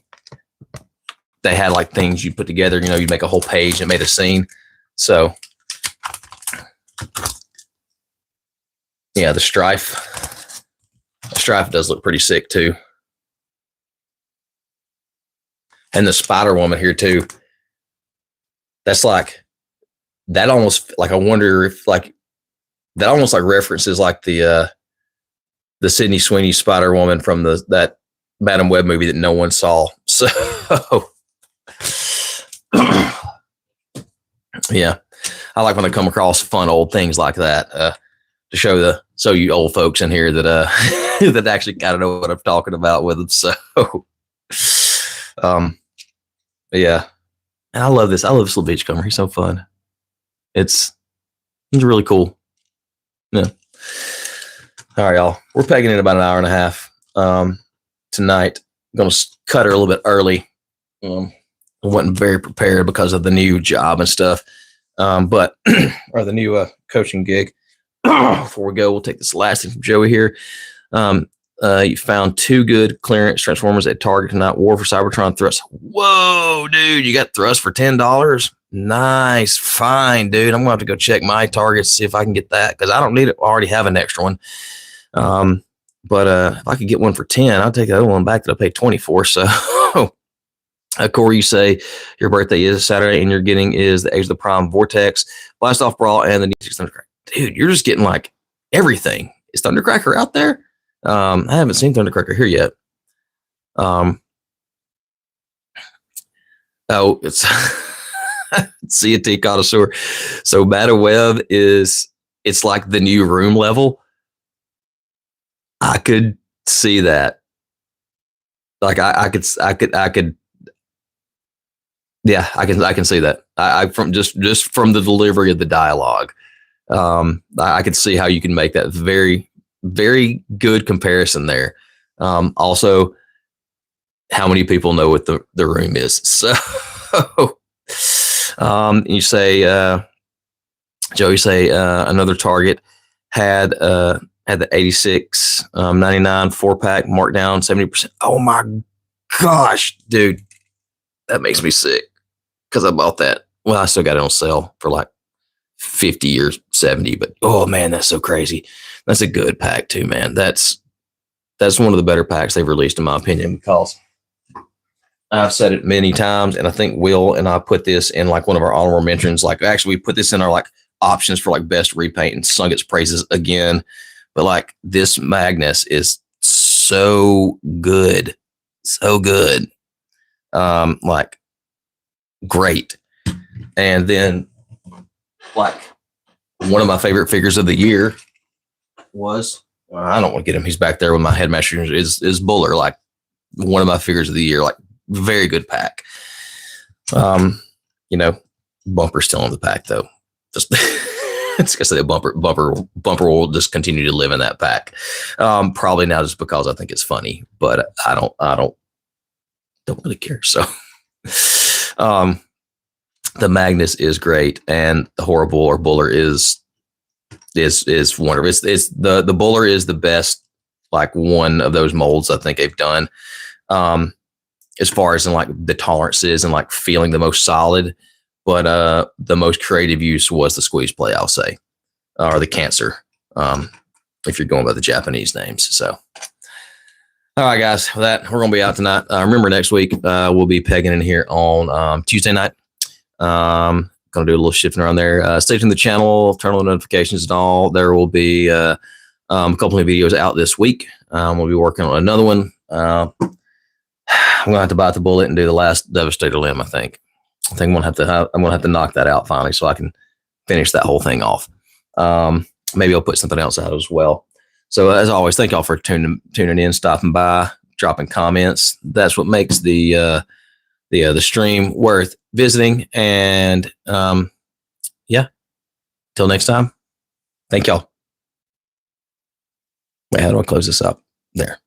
they had like things you put together. You'd make a whole page and made a scene. So yeah, the Strife strife does look pretty sick too. And the Spider Woman here too. That's like, that almost like, I wonder if like, that almost like references like the Sydney Sweeney Spider Woman from that Madam Web movie that no one saw. So yeah, I like when I come across fun old things like that to show you old folks in here that that actually kind of know what I'm talking about with them. So yeah, and I love this. I love this little beachcomber. He's so fun. It's really cool. Yeah. All right, y'all. We're pegging it about an hour and a half tonight. I'm going to cut her a little bit early. I wasn't very prepared because of the new job and stuff, but or the new coaching gig. Before we go, we'll take this last thing from Joey here. You found 2 good clearance transformers at Target tonight. War for Cybertron thrust. Whoa, dude! You got thrust for $10. Nice, fine, dude. I'm gonna have to go check my Target to see if I can get that because I don't need it. I already have an extra one. But if I could get one for 10, I'll take the other one back that I paid 20 for. So, Corey, you say your birthday is Saturday and you're getting is the Age of the Prime Vortex, Blast Off Brawl, and the new Thundercracker. Dude, you're just getting like everything. Is Thundercracker out there? I haven't seen Thundercracker here yet. Oh, it's CT Connoisseur. So Madam Web it's like the new room level. I could see that. Like I could yeah, I can see that. I from just from the delivery of the dialogue. I could see how you can make that very, very good comparison there. Also, how many people know what the room is? So, you say, Joe, you say another Target had the 86 99 4-pack marked down 70%. Oh my gosh, dude, that makes me sick because I bought that. Well, I still got it on sale for like 50 or 70, but oh man, that's so crazy. That's a good pack too, man. That's one of the better packs they've released in my opinion, because I've said it many times, and I think Will and I put this in like one of our honorable mentions. Like actually we put this in our like options for like best repaint and sung its praises again. But like this Magnus is so good. So good. Like great. And then like one of my favorite figures of the year was, I don't want to get him. He's back there with my headmaster is Buller. Like one of my figures of the year, like very good pack. You know, Bumper's still in the pack though. Just it's gonna say bumper will just continue to live in that pack. Probably now just because I think it's funny, but I don't really care. So, the Magnus is great, and the Horrible or Buller is wonderful. It's the Buller is the best, like one of those molds I think they've done. As far as in like the tolerances and like feeling the most solid, but the most creative use was the Squeeze Play, I'll say, or the Cancer, if you're going by the Japanese names. So, all right, guys, with that, we're gonna be out tonight. Remember, next week we'll be pegging in here on Tuesday night. Gonna do a little shifting around there. Stay tuned to the channel, turn on the notifications and all. There will be a couple of videos out this week. We'll be working on another one. I'm gonna have to bite the bullet and do the last Devastator limb. I think I'm gonna have to knock that out finally so I can finish that whole thing off. Maybe I'll put something else out as well. So as always, thank y'all for tuning in, stopping by, dropping comments. That's what makes the stream worth visiting. And yeah, till next time. Thank y'all. Wait, how do I close this up? There.